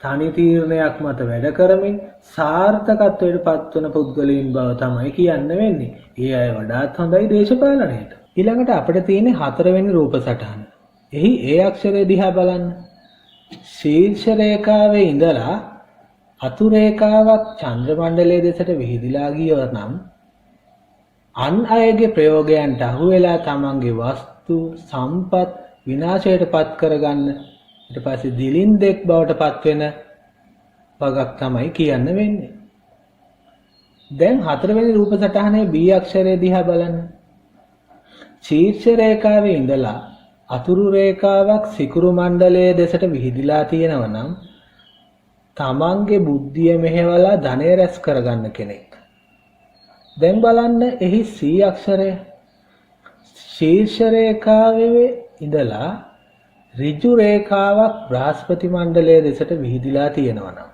තනි තීරණයක් මත වැඩ කරමින් සාර්ථකත්වයට පත්වන පුද්ගලයන් බව තමයි කියන්න වෙන්නේ. ඒ අය වඩාත් හොඳයි දේශපාලනයට. ඊළඟට අපිට තියෙන්නේ හතරවෙනි රූප සටහන. එහි A අක්ෂරය දිහා බලන්න. ශීර්ෂ රේඛාවේ ඉඳලා අතු රේඛාවක් චන්ද්‍ර මණ්ඩලයේ දෙසට විහිදිලා ගියොත් නම් අන් අයගේ ප්‍රයෝගයන්ට අහු වෙලා තමන්ගේ වස්තු සම්පත් විනාශයට පත් කරගන්න, ඊට පස්සේ දිලින්දෙක් බවට පත් වෙන වගක් තමයි කියන්න වෙන්නේ. දැන් හතරවෙනි රූප සටහනේ B අක්ෂරය දිහා බලන්න. ශීර්ෂ රේඛාවේ ඉඳලා අතුරු රේඛාවක් සිකුරු මණ්ඩලයේ දෙසට විහිදිලා තියෙනවා නම් තමන්ගේ බුද්ධිය මෙහෙवला ධනය රැස් කරගන්න කෙනෙක්. දැන් බලන්න එහි C අක්ෂරය. ශීර්ෂ රේඛාවේ ඉඳලා ඍජු රේඛාවක් බ්‍රහස්පති මණ්ඩලයේ දෙසට විහිදිලා තියෙනවා නම්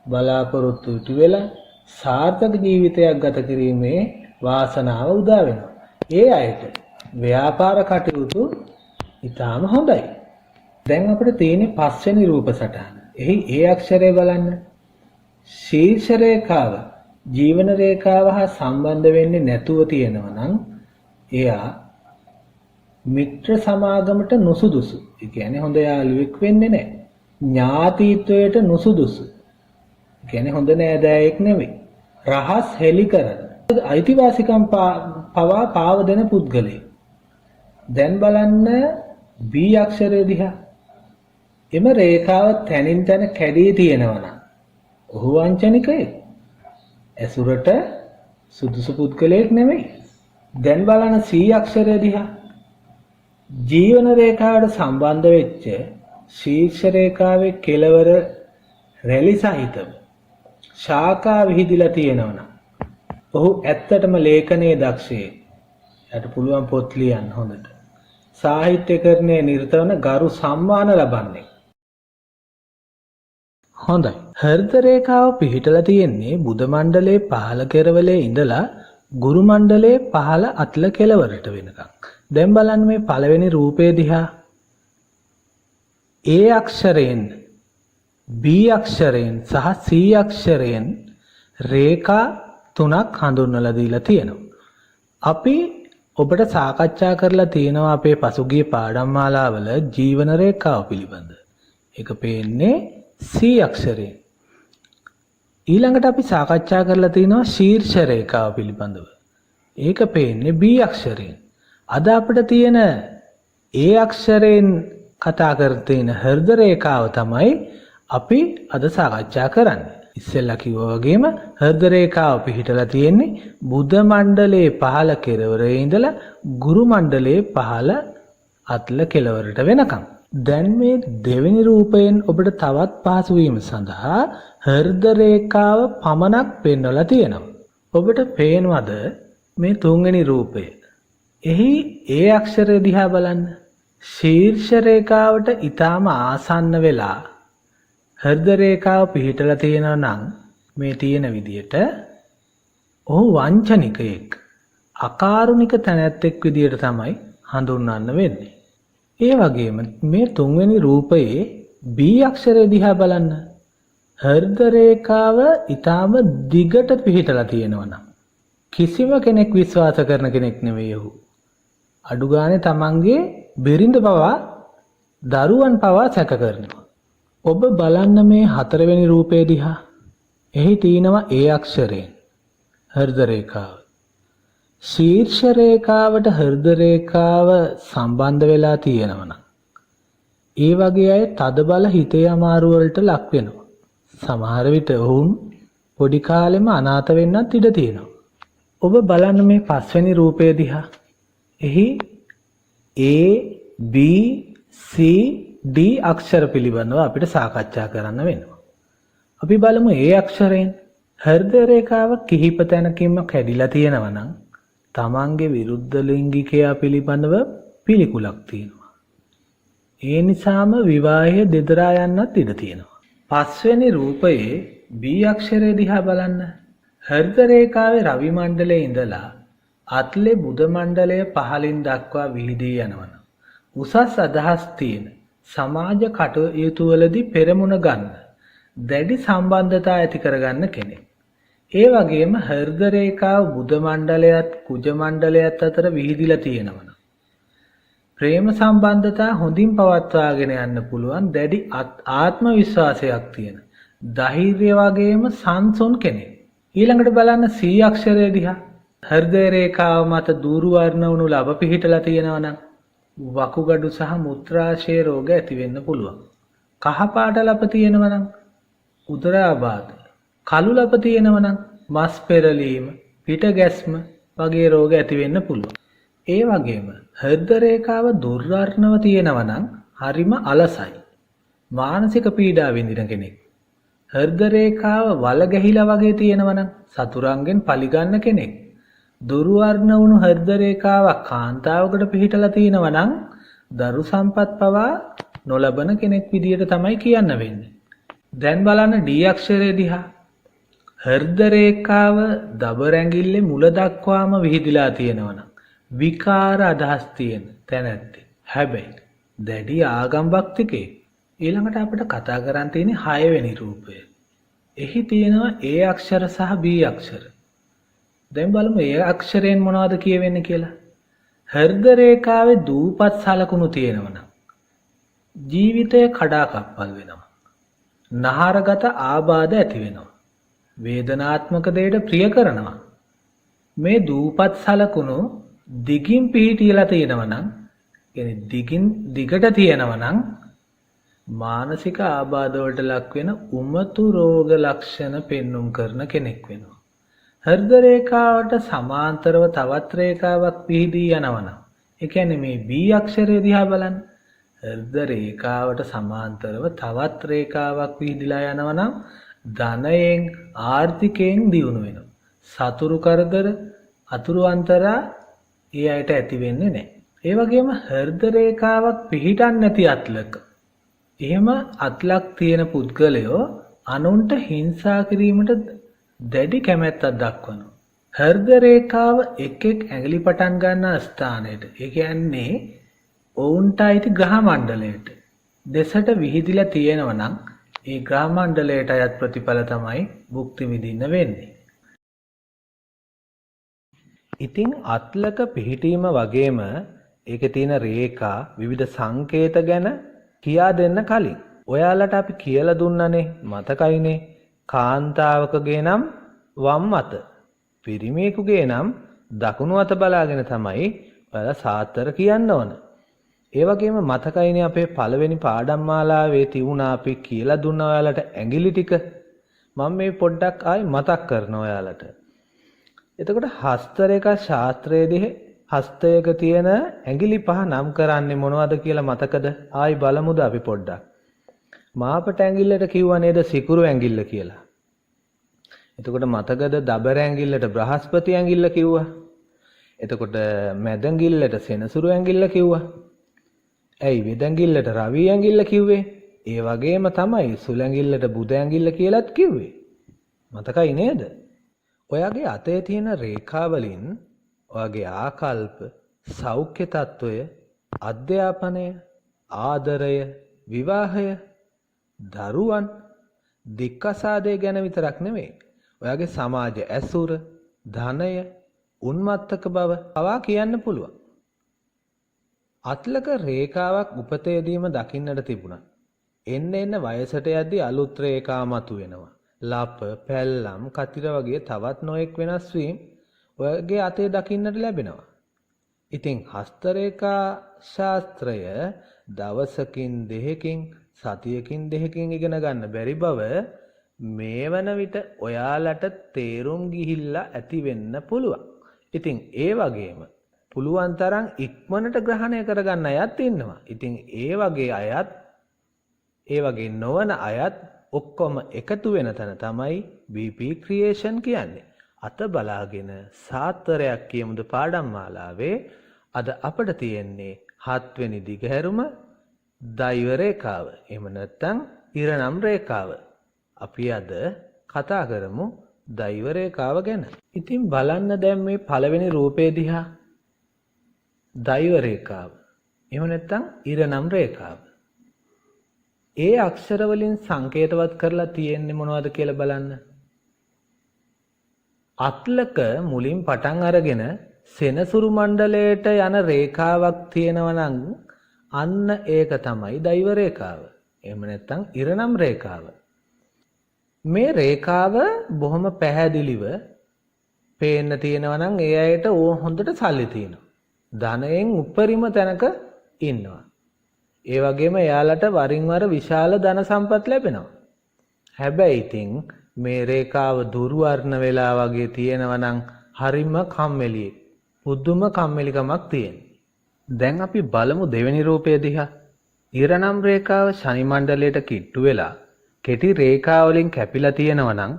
බලාපොරොත්තු ඉටු වෙලා සාර්ථක ජීවිතයක් ගත කිරීමේ වාසනාව උදා වෙනවා. ඒ අයට ව්‍යාපාර කටයුතු ඉතාම හොඳයි. දැන් අපිට තියෙන්නේ පස්වෙනි රූප සටහන. එහි A අක්ෂරය බලන්න. ශීර්ෂ රේඛාව ජීවන රේඛාව හා සම්බන්ධ වෙන්නේ නැතුව තියෙනවා නම් එයා මිත්‍ර සමාගමට නුසුදුසු. ඒ කියන්නේ හොඳ යාළුවෙක් වෙන්නේ නැහැ. ඥාතීත්වයට නුසුදුසු. ඒ කියන්නේ හොඳ නෑදෑයෙක් නෙවෙයි. රහස් හෙලි කරන, අයිතිවාසිකම් පවා පාව දෙන පුද්ගලයෙක්. දැන් බලන්න B අක්ෂරය දිහා. එම රේඛාව තනින් තන කැඩී තියෙනවා නම් ඔහු වංචනිකයෙක්. ඇසුරට සුදුසු පුද්ගලයෙක් නෙවෙයි. දැන් බලන්න C අක්ෂරය දිහා. ජීවන රේඛාවට සම්බන්ධ වෙච්ච ශීර්ෂ රේඛාවේ කෙළවර රැලි සහිතව ශාඛා විහිදිලා තියෙනවා නම් ඔහු ඇත්තටම ලේඛනයේ දක්ෂයෙක්. එයාට පුළුවන් පොත් ලියන්න හොඳට. සාහිත්‍යකරණයේ නිරත වන ගරු සම්මාන ලබන්නේ. හොඳයි. හෘද රේඛාව පිහිටලා තියෙන්නේ බුධ මණ්ඩලයේ පහළ කෙරවලේ ඉඳලා ගුරු මණ්ඩලයේ පහළ අත්ල කෙළවරට වෙනකම්. දැන් බලන්න මේ පළවෙනි රූපය දිහා. A අක්ෂරයෙන් B අක්ෂරයෙන් සහ C අක්ෂරයෙන් රේඛා තුනක් හඳුන්වලා දීලා තියෙනවා. අපි ඔබට සාකච්ඡා කරලා තියෙනවා අපේ පසුගිය පාඩම් මාලාවල ජීවන රේඛාව පිළිබඳ. ඒක පේන්නේ C අක්ෂරයෙන්. ඊළඟට අපි සාකච්ඡා කරලා තියෙනවා ශීර්ෂ රේඛාව පිළිබඳව. ඒක පේන්නේ B අක්ෂරයෙන්. අද අපිට තියෙන A අක්ෂරයෙන් කතා කරගෙන තියෙන හෘද රේඛාව තමයි අපි අද සාකච්ඡා කරන්නේ. ඉස්සෙල්ලා කිව්වා වගේම හෘද රේඛාව පිහිටලා තියෙන්නේ බුධ මණ්ඩලයේ පහළ කෙළවරේ ඉඳලා ගුරු මණ්ඩලයේ පහළ අත්ල කෙළවරට වෙනකම්. දැන් මේ දෙවෙනි රූපයෙන් ඔබට තවත් පහසු වීම සඳහා හෘද රේඛාව පමණක් පෙන්වලා තියෙනවා. ඔබට පේනවද මේ තුන්වෙනි රූපය? එහි ඒ අක්ෂරය දිහා බලන්න. ශීර්ෂ රේඛාවට ඊටාම ආසන්න වෙලා හෘද රේඛාව පිහිටලා තියෙනවා නම් මේ තියෙන විදියට ඔහු වංචනිකයෙක්, අකාරුණික තැනැත්තෙක් විදියට තමයි හඳුන්වන්න වෙන්නේ. ඒ වගේම මේ තුන්වෙනි රූපයේ B අක්ෂරය දිහා බලන්න. හෘද රේඛාව ඊටාම දිගට පිහිටලා තියෙනවා නම් කිසිම කෙනෙක් විශ්වාස කරන කෙනෙක් නෙවෙයි ඔහු. අඩු ගානේ තමන්ගේ බිරිඳ පවා දරුවන් පවා සැක කරනවා. ඔබ බලන්න මේ හතරවෙනි රූපය දිහා. එහි තියෙනවා A අක්ෂරයෙන් හෘද රේඛාව. ශීර්ෂ රේඛාවට හෘද රේඛාව සම්බන්ධ වෙලා තියෙනවා නම් ඒ වගේ අය තද බල හිතේ අමාරු වලට ලක් වෙනවා. සමහර විට ඔවුන් පොඩි කාලෙම අනාථ වෙන්නත් ඉඩ තියෙනවා. ඔබ බලන්න මේ පස්වෙනි රූපය දිහා. එහි A, B, C, D අක්ෂර පිළිබඳව අපිට සාකච්ඡා කරන්න වෙනවා. අපි බලමු A අක්ෂරයෙන්. හෘද රේඛාව කිහිප තැනකින්ම කැඩිලා තියෙනවා නම් තමන්ගේ විරුද්ධ ලිංගිකයා පිළිබඳව පිළිකුලක් තියෙනවා. ඒ නිසාම විවාහය දෙදරා යන්නත් ඉඩ තියෙනවා. පස්වෙනි රූපයේ B අක්ෂරය දිහා බලන්න. හෘද රේඛාවේ රවි මණ්ඩලයේ ඉඳලා අත්ලේ බුධ මණ්ඩලය පහළින් දක්වා විහිදී යනවා. උසස් අදහස් තියෙන සමාජ කටයුතු වලදී පෙරමුණ ගන්න, දැඩි සම්බන්ධතා ඇති කරගන්න කෙනෙක්. ඒ වගේම හෘද රේඛාව බුධ මණ්ඩලයත් කුජ මණ්ඩලයත් අතර විහිදිලා තියෙනවා. ප්‍රේම සම්බන්ධතා හොඳින් පවත්වාගෙන යන්න පුළුවන් දැඩි ආත්ම විශ්වාසයක් තියෙන, ධෛර්ය වගේම සංසුන් කෙනෙක්. ඊළඟට බලන්න C අක්ෂරය දිහා. හෘද රේඛාව මත දූරු වර්ණ වුණු ලබ පිහිටලා තියෙනවා නම් වකුගඩු සහ මුත්‍රාශය රෝග ඇති වෙන්න පුළුවන්. කහ පාට ලප තියෙනවා නම් උදරාබාධ, කළු ලප තියෙනවා නම් මස් පෙරලීම, පිට ගැස්ම වගේ රෝග ඇති වෙන්න පුළුවන්. ඒ වගේම හෘද රේඛාව දුර්වර්ණව තියෙනවා නම් හරිම අලසයි, මානසික පීඩා විඳින කෙනෙක්. හෘද රේඛාව වල ගැහිලා වගේ තියෙනවා නම් සතුරන්ගෙන් පලිගන්න කෙනෙක්. දුර්වර්ණ වුණු හෘද රේඛාවක් කාන්තාවකට පිහිටලා තියෙනවා නම් දරු සම්පත් පවා නොලබන කෙනෙක් විදියට තමයි කියන්න වෙන්නේ. දැන් බලන්න D අක්ෂරය දිහා. හෘද රේඛාව දබර ඇඟිල්ලේ මුල දක්වාම විහිදිලා තියෙනවා නම් විකාර අදහස් තියෙන තැනැත්තෙක්. හැබැයි දැඩි ආගම් භක්තිකේ. ඊළඟට අපිට කතා කරන් තියෙන්නේ 6 වෙනි රූපය. එහි තියෙනවා A අක්ෂර සහ B අක්ෂර. දැන් බලමු A අක්ෂරයෙන් මොනවද කියවෙන්නේ කියලා. හෘද රේඛාවේ දූපත් සලකුණු තියෙනවා නම් ජීවිතය කඩාකප්පල් වෙනවා. නහරගත ආබාධ ඇති වෙනවා. වේදනාත්මක දෙයට ප්‍රිය කරනවා. මේ දූපත් සලකුණු දිගින් පිහිටියලා තියෙනවා නම්, يعني දිගට තියෙනවා නම් මානසික ආබාධ වලට ලක් වෙන උමතු රෝග ලක්ෂණ පෙන්눔 කරන කෙනෙක් වෙනවා. හෘද රේඛාවට සමාන්තරව තවත් රේඛාවක් පිහිදී යනවා නම්, ඒ කියන්නේ මේ B අක්ෂරය දිහා බලන්න. හෘද රේඛාවට සමාන්තරව තවත් රේඛාවක් පිහිදලා යනවා නම් ධනයෙන් ආර්ථිකයෙන් දියුණු වෙනවා. සතුරු කරදර, අතුරු අන්තරා ඒ අයට ඇති වෙන්නේ නැහැ. ඒ වගේම හෘද රේඛාවක් පිහිටන්නේ නැති අත්ලක, එහෙම අත්ලක් තියෙන පුද්ගලයෝ අනුන්ට හිංසා කිරීමට දැඩි කැමැත්තක් දක්වනවා. හෘද රේඛාව එක් ඇඟිලි පටන් ගන්න ස්ථානයට, ඒ කියන්නේ ඔවුන්ට අයිති ග්‍රහ මණ්ඩලයට දෙසට විහිදිලා තියෙනවා නම් ඒ ග්‍රහ මණ්ඩලයට අයත් ප්‍රතිඵල තමයි භුක්ති විඳින්න වෙන්නේ. ඉතින් අත්ලක පිහිටීම වගේම ඒකේ තියෙන රේඛා විවිධ සංකේත ගැන කියා දෙන්න කලින් ඔයාලට අපි කියලා දුන්නනේ මතකයිනේ කාන්තාවකගේ නම් වම් අත පිරිමියෙකුගේ නම් දකුණු අත බලාගෙන තමයි ඔයාලා සාත්තර කියන්න ඕන. ඒ වගේම මතකයිනේ අපේ පළවෙනි පාඩම් මාලාවේ තියුණා අපි කියලා දුන්න ඔයාලට ඇඟිලි ටික. මම මේ පොඩ්ඩක් ආයි මතක් කරනවා ඔයාලට. එතකොට හස්තරේඛා ශාස්ත්‍රයේදී හස්තයක තියෙන ඇඟිලි පහ නම් කරන්නේ මොනවද කියලා මතකද? ආයි බලමුද අපි පොඩ්ඩක්. මාපට ඇඟිල්ලට කිව්වා නේද සිකුරු ඇඟිල්ල කියලා. එතකොට මතකද දබර ඇඟිල්ලට බ්‍රහස්පති ඇඟිල්ල කිව්වා. එතකොට මැද ඇඟිල්ලට සෙනසුරු ඇඟිල්ල කිව්වා. ඇයි වෙද ඇඟිල්ලට රවි ඇඟිල්ල කිව්වේ? ඒ වගේම තමයි සුල ඇඟිල්ලට බුධ ඇඟිල්ල කියලාත් කිව්වේ. මතකයි නේද? ඔයාගේ අතේ තියෙන රේඛා වලින් ඔයාගේ ආකල්ප, සෞඛ්‍ය තත්වය, අධ්‍යාපනය, ආදරය, විවාහය, දරුවන්, දික්කසාදය ගැන විතරක් නෙමෙයි. ඔයාගේ සමාජ ඇසුර, ධනය, උන්මත්තක බව පවා කියන්න පුළුවන්. අත්ලක රේඛාවක් උපතේදීම දකින්නට තිබුණා. එන්න එන්න වයසට යද්දී අලුත් රේඛා මතුවෙනවා. ලප, පැල්ලම්, කතිර වගේ තවත් නොයෙක් වෙනස් වීම් ඔයගේ අතේ දකින්නට ලැබෙනවා. ඉතින් හස්තරේඛා ශාස්ත්‍රය දවසකින් දෙකකින් සතියකින් දෙකකින් ඉගෙන ගන්න බැරි බව මේ වන විට ඔයාලට තේරුම් ගිහිල්ලා ඇති වෙන්න පුළුවන්. ඉතින් ඒ වගේම පුළුවන් තරම් ඉක්මනට ග්‍රහණය කරගන්න අයත් ඉන්නවා. ඉතින් ඒ වගේ අයත් ඒ වගේ නොවන අයත් ඔක්කොම එකතු වෙන තැන තමයි BP ක්‍රියේෂන් කියන්නේ. අත බලාගෙන සාත්තරයක් කියමුද පාඩම් මාලාවේ අද අපිට තියෙන්නේ 7 වෙනි දිගහැරුම දෛව රේඛාව. එහෙම නැත්නම් ඉරණම් රේඛාව. අපි අද කතා කරමු දෛව රේඛාව ගැන. ඉතින් බලන්න දැන් මේ පළවෙනි රූපේ දිහා දෛව රේඛාව. එහෙම නැත්නම් ඉරණම් රේඛාව. ඒ අක්ෂර වලින් සංකේතවත් කරලා තියෙන්නේ මොනවද කියලා බලන්න. අත්ලක මුලින් පටන් අරගෙන සෙනසුරු මණ්ඩලයට යන රේඛාවක් තියෙනවා නම් අන්න ඒක තමයි දෛව රේඛාව. එහෙම නැත්නම් ඉරණම් රේඛාව. මේ රේඛාව බොහොම පැහැදිලිව පේන්න තියෙනවා නම් ඒ අයට හොඳට සල්ලි තියෙනවා. ධනයෙන් උපරිම තැනක ඉන්නවා. ඒ වගේම එයාලට වරින් වර විශාල ධන සම්පත් ලැබෙනවා. හැබැයි ඉතින් මේ රේඛාව දුර්වර්ණ වෙලා වගේ තියෙනවා නම් හරිම කම්මැලි. පුදුම කම්මැලිකමක් තියෙන. දැන් අපි බලමු දෙවෙනි රූපය දිහා. ඉරණම් රේඛාව ශනි මණ්ඩලයට කිට්ටු වෙලා කෙටි රේඛා වලින් කැපිලා තියෙනවා නම්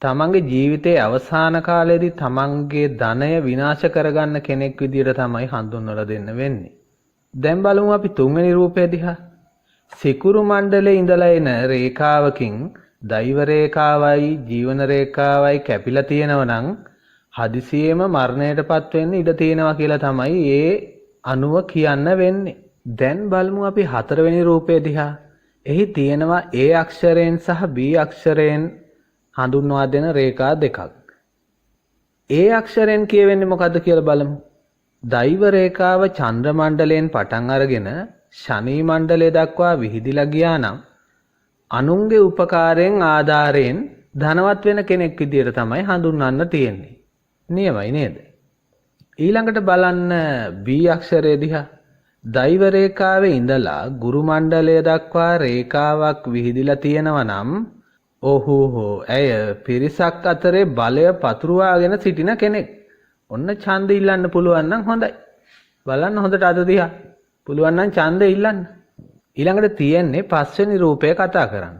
තමන්ගේ ජීවිතයේ අවසාන කාලයේදී තමන්ගේ ධනය විනාශ කරගන්න කෙනෙක් විදියට තමයි හඳුන්වලා දෙන්න වෙන්නේ. දැන් බලමු අපි තුන්වෙනි රූපය දිහා. සිකුරු මණ්ඩලයේ ඉඳලා එන රේඛාවකින් දෛව රේඛාවයි ජීවන රේඛාවයි කැපිලා තියෙනවා නම් හදිසියෙම මරණයටපත් වෙන්න ඉඩ තියෙනවා කියලා තමයි ඒ අනුව කියන්න වෙන්නේ. දැන් බලමු අපි හතරවෙනි රූපය දිහා. එහි තියෙනවා A අක්ෂරයෙන් සහ B අක්ෂරයෙන් හඳුන්වා දෙන රේඛා දෙකක්. A අක්ෂරයෙන් කියවෙන්නේ මොකද්ද කියලා බලමු. දෛව රේඛාව චන්ද්‍ර මණ්ඩලයෙන් පටන් අරගෙන ශනි මණ්ඩලය දක්වා විහිදිලා ගියා නම් අනුන්ගේ උපකාරයෙන් ආධාරයෙන් ධනවත් වෙන කෙනෙක් විදියට තමයි හඳුන්වන්න තියෙන්නේ. නියමයි නේද? ඊළඟට බලන්න B අක්ෂරය දිහා. දෛව රේඛාවේ ඉඳලා ගුරු මණ්ඩලය දක්වා රේඛාවක් විහිදිලා තියෙනවා නම් ඇය පිරිසක් අතරේ බලය පතුරවාගෙන සිටින කෙනෙක්. ඔන්න ඡන්ද ඉල්ලන්න පුළුවන් නම් හොඳයි. බලන්න හොඳට අද දිහා. පුළුවන් නම් ඡන්ද ඉල්ලන්න. ඊළඟට තියෙන්නේ පස්වෙනි රූපය කතා කරන්න.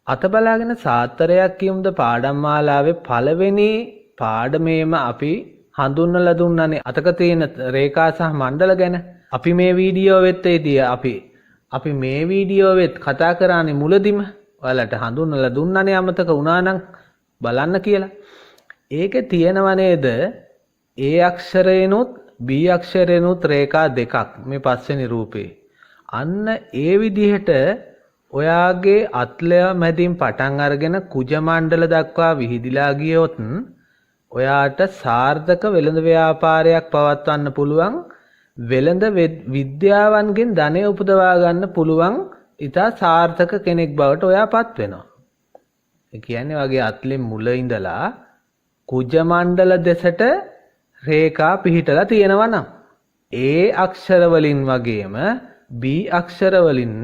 අත බලාගෙන සාත්තරයක් කියමුද පාඩම් මාලාවේ පළවෙනි පාඩමේම අපි හඳුන්වලා දුන්නානේ අතක තියෙන රේඛා සහ මණ්ඩල ගැන. අපි මේ වීඩියෝවෙත්දී අපි මේ වීඩියෝවෙත් කතා කරානේ මුලදිම. ඔයාලට හඳුන්වලා දුන්නානේ අමතක වුණා නම් බලන්න කියලා. ඒකේ තියෙනව නේද A අක්ෂරේනොත් B අක්ෂරේනොත් රේඛා දෙකක් මේ පස්වෙනි රූපේ. අන්න ඒ විදිහට ඔයාගේ අත්ලය මැදින් පටන් අරගෙන කුජ මණ්ඩල දක්වා විහිදිලා ගියොත් ඔයාට සාර්ථක වෙළඳ ව්‍යාපාරයක් පවත්වන්න පුළුවන්. වෙළඳ විද්‍යාවන්ගෙන් ධනය උපදවා ගන්න පුළුවන්. ඉතා සාර්ථක කෙනෙක් බවට ඔයාපත් වෙනවා. ඒ කියන්නේ වගේ අත්ලේ මුල ඉඳලා කුජ මණ්ඩල දෙසට රේඛා පිහිටලා තියෙනවා නම් ඒ අක්ෂර වලින් වගේම B අක්ෂර වලින්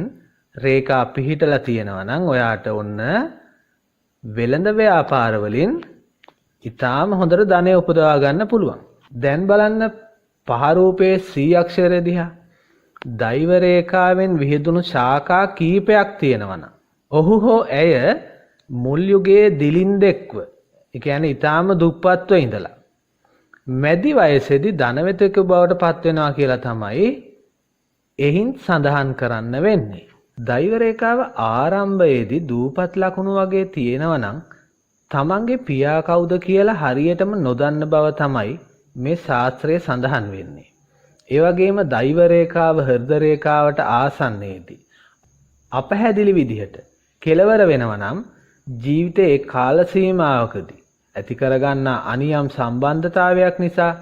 රේඛා පිහිටලා තියෙනවා නම් ඔයාට ඔන්න වෙළඳ ව්‍යාපාර වලින් ඊටාම හොඳට ධනය උපදවා ගන්න පුළුවන්. දැන් බලන්න පහ රූපයේ C අක්ෂරය දිහා. දෛව රේඛාවෙන් විහිදුණු ශාඛා කීපයක් තියෙනවා නම් ඔහු හෝ ඇය මුල් යුගයේ දිලින්දෙක්ව, ඒ කියන්නේ ඊටාම දුප්පත්ව ඉඳලා මැදි වයසේදී ධනවතෙකු බවට පත් වෙනවා කියලා තමයි එහින් සඳහන් කරන්න වෙන්නේ. දෛව රේඛාව ආරම්භයේදී දූපත් ලකුණු වගේ තියෙනවා නම් තමන්ගේ පියා කවුද කියලා හරියටම නොදන්න බව තමයි මේ ශාස්ත්‍රයේ සඳහන් වෙන්නේ. ඒ වගේම දෛව රේඛාව හෘද රේඛාවට ආසන්නයේදී අපහැදිලි විදිහට කෙලවර වෙනවා නම් ජීවිතයේ කාල සීමාවකදී ඇති කරගන්නා අනියම් සම්බන්ධතාවයක් නිසා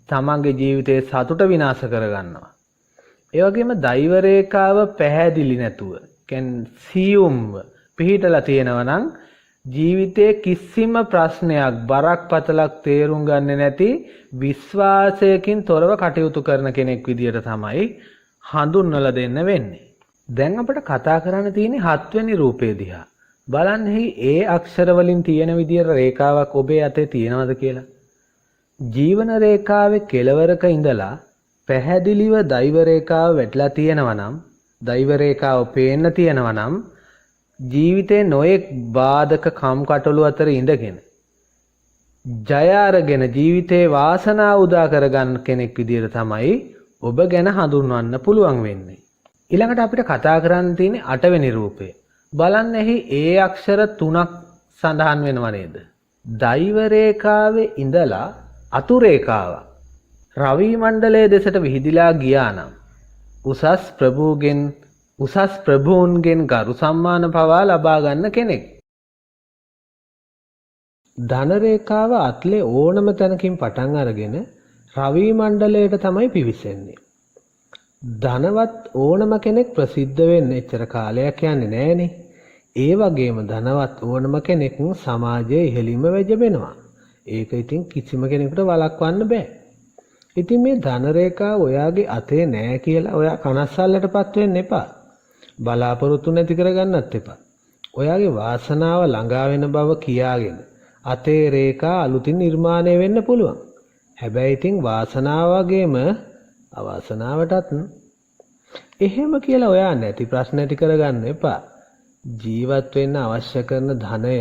තමන්ගේ ජීවිතයේ සතුට විනාශ කරගන්නවා. ඒ වගේම දෛව රේඛාව පැහැදිලි නැතුව, කියන්නේ සියුම්ව පිහිටලා තියෙනවා නම් ජීවිතයේ කිසිම ප්‍රශ්නයක් බරක් පතලක් තේරුම් ගන්නේ නැති විශ්වාසයකින් තොරව කටයුතු කරන කෙනෙක් විදියට තමයි හඳුන්වලා දෙන්න වෙන්නේ. දැන් අපිට කතා කරන්න තියෙන්නේ 7 වෙනි රූපේ දිහා. බලන්න ඒ අක්ෂර වලින් තියෙන විදියට රේඛාවක් ඔබේ අතේ තියෙනවද කියලා. ජීවන රේඛාවේ කෙළවරක ඉඳලා පැහැදිලිව දෛව රේඛාව වැටලා තියෙනවා නම්, දෛව රේඛාව පේන්න තියෙනවා නම් ජීවිතේ නොයෙක් බාධක කම්කටොළු අතර ඉඳගෙන ජය අරගෙන ජීවිතේ වාසනාව උදා කරගන්න කෙනෙක් විදියට තමයි ඔබ ගැන හඳුන්වන්න පුළුවන් වෙන්නේ. ඊළඟට අපිට කතා කරන්න තියෙන්නේ 8 වෙනි රූපය. බලන්න ඒ අක්ෂර 3ක් සඳහන් වෙනව නේද? දෛව රේඛාවේ ඉඳලා අතු රේඛාව රවි මණ්ඩලයේ දෙසට විහිදිලා ගියා නම් උසස් ප්‍රභූන්ගෙන් ගරු සම්මාන පවා ලබා ගන්න කෙනෙක්. ධන රේඛාව අත්ලේ ඕනම තැනකින් පටන් අරගෙන රවි මණ්ඩලයට තමයි පිවිසෙන්නේ. ධනවත් ඕනම කෙනෙක් ප්‍රසිද්ධ වෙන්න එච්චර කාලයක් යන්නේ නැහනේ. ඒ වගේම ධනවත් ඕනම කෙනෙක් සමාජයේ ඉහළින්ම වැජබෙනවා. ඒක ඉතින් කිසිම කෙනෙකුට වළක්වන්න බෑ. ඉතින් මේ ධන රේඛාව ඔයාගේ අතේ නෑ කියලා ඔයා කනස්සල්ලටපත් වෙන්න එපා. බලාපොරොත්තු නැති කරගන්නත් එපා. ඔයාගේ වාසනාව ළඟා වෙන බව කියාගෙන අතේ රේඛා අලුතින් නිර්මාණය වෙන්න පුළුවන්. හැබැයි ඉතින් වාසනාව වගේම අවාසනාවටත් එහෙම කියලා ඔයා නැති ප්‍රශ්න ඇති කරගන්න එපා. ජීවත් වෙන්න අවශ්‍ය කරන ධනය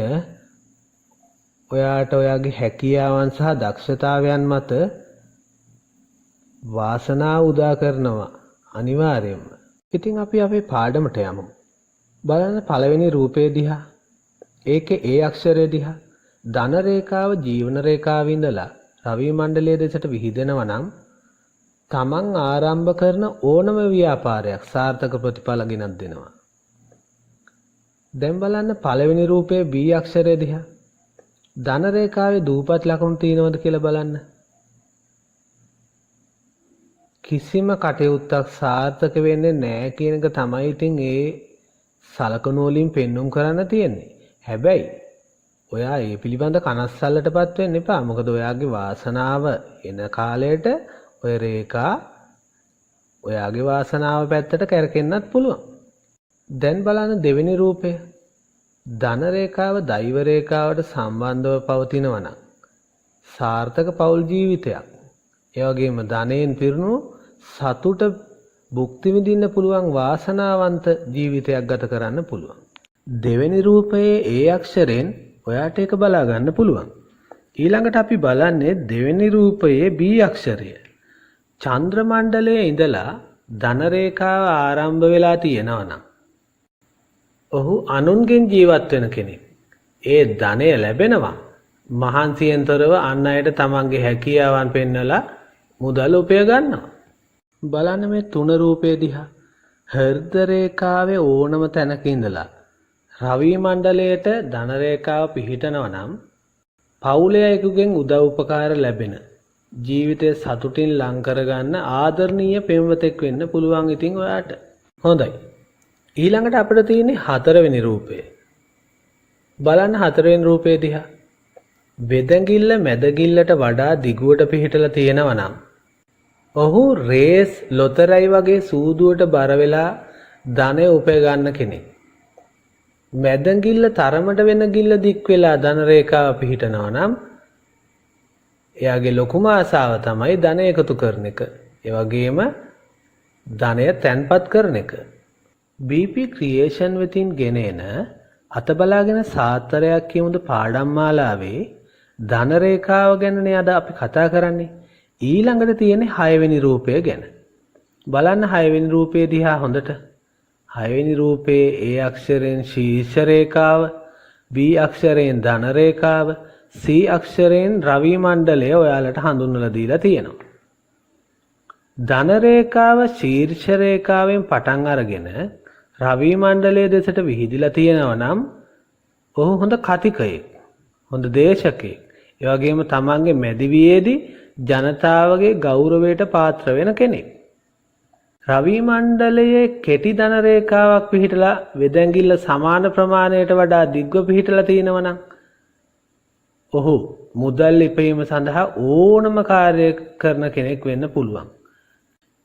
ඔයාට ඔයාගේ හැකියාවන් සහ දක්ෂතාවයන් මත වාසනාව උදා කරනවා අනිවාර්යයෙන්ම. ඉතින් අපි අපේ පාඩමට යමු. බලන්න පළවෙනි රූපේ දිහා. ඒකේ ඒ අක්ෂරය දිහා. ධන රේඛාව ජීවන රේඛාවේ ඉඳලා රවි මණ්ඩලයේ දෙසට විහිදෙනවා නම් තමන් ආරම්භ කරන ඕනම ව්‍යාපාරයක් සාර්ථක ප්‍රතිඵල ගෙනත් දෙනවා. දැන් බලන්න පළවෙනි රූපයේ B අක්ෂරය දිහා. ධන රේඛාවේ දූපත් ලකුණු තියෙනවද කියලා බලන්න. කිසිම කටයුත්තක් සාර්ථක වෙන්නේ නැහැ කියන එක තමයි ඉතින් ඒ සලකනු වලින් පෙන්눔 කරන්න තියෙන්නේ. හැබැයි ඔයා ඒ පිළිබඳ කනස්සල්ලටපත් වෙන්න එපා. මොකද ඔයාගේ වාසනාව එන කාලයට ඔය රේඛා ඔයාගේ වාසනාව පැත්තට කැරකෙන්නත් පුළුවන්. දැන් බලන්න දෙවෙනි රූපය. ධන රේඛාව දෛව රේඛාවට සම්බන්ධව පවතිනවා නම් සාර්ථක පෞල් ජීවිතයක්. ඒ වගේම ධනයෙන් පිරුණු සතුට භුක්ති විඳින්න පුළුවන් වාසනාවන්ත ජීවිතයක් ගත කරන්න පුළුවන්. දෙවෙනි රූපයේ ඒ අක්ෂරයෙන් ඔයාට ඒක බලා ගන්න පුළුවන්. ඊළඟට අපි බලන්නේ දෙවෙනි රූපයේ B අක්ෂරය. චන්ද්‍ර මණ්ඩලයේ ඉඳලා ධන රේඛාව ආරම්භ වෙලා තියෙනවා නම් ඔහු අනුන්ගෙන් ජීවත් වෙන කෙනෙක්. ඒ ධනය ලැබෙනවා. මහන්සියෙන් තොරව අන් අයට තමන්ගේ හැකියාවන් පෙන්වලා මුදල් උපය ගන්නවා. බලන්න මේ තුන රූපේ දිහා. හෘද රේඛාවේ ඕනම තැනක ඉඳලා රවි මණ්ඩලයට ධන රේඛාව පිහිටනවා නම් පවුලේ අයෙකුගෙන් උදව් උපකාර ලැබෙන ජීවිතය සතුටින් ලං කරගන්න ආදරණීය පෙම්වතෙක් වෙන්න පුළුවන් ඉතින් ඔයාට. හොඳයි. ඊළඟට අපිට තියෙන්නේ හතරවෙනි රූපය. බලන්න හතරවෙනි රූපය දිහා. වෙදඟිල්ල මැදගිල්ලට වඩා දිගුවට පිහිටලා තියෙනවා නම් ඔහු රේස් ලොතරැයි වගේ සූදුවට බර වෙලා ධනය උපය ගන්න කෙනෙක්. මැදගිල්ල තරමට වෙන ගිල්ල දික් වෙලා ධන රේඛාව පිහිටනවා නම් එයාගේ ලොකුම ආසාව තමයි ධනය එකතු කරන එක. ඒ වගේම ධනය තැන්පත් කරන එක. BP ක්‍රියේෂන් වෙතින් ගෙනෙන අතබලාගෙන සාත්තරයක් කියමුද පාඩම් මාලාවේ ධන රේඛාව ගැනනේ අද අපි කතා කරන්නේ. ඊළඟට තියෙන්නේ 6 වෙනි රූපය ගැන. බලන්න 6 වෙනි රූපය දිහා හොඳට. 6 වෙනි රූපයේ A අක්ෂරයෙන් ශීර්ෂ රේඛාව, B අක්ෂරයෙන් ධන රේඛාව, C අක්ෂරයෙන් රවි මණ්ඩලය ඔයාලට හඳුන්වලා දීලා තියෙනවා. ධන රේඛාව ශීර්ෂ රේඛාවෙන් පටන් අරගෙන රවි මණ්ඩලයේ දෙසට විහිදිලා තියෙනවා නම් ඔහු හොඳ කතිකයෙක්, හොඳ දේශකයෙක්. ඒ වගේම තමන්ගේ මැදිවියේදී ජනතාවගේ ගෞරවයට පාත්‍ර වෙන කෙනෙක්. රවි මණ්ඩලයේ කෙටි ධන රේඛාවක් පිහිටලා වෙදැඟිල්ල සමාන ප්‍රමාණයට වඩා දිග්ව පිහිටලා තියෙනවා නම් ඔහු මුදල් ඉපීම සඳහා ඕනම කාර්යයක් කරන කෙනෙක් වෙන්න පුළුවන්.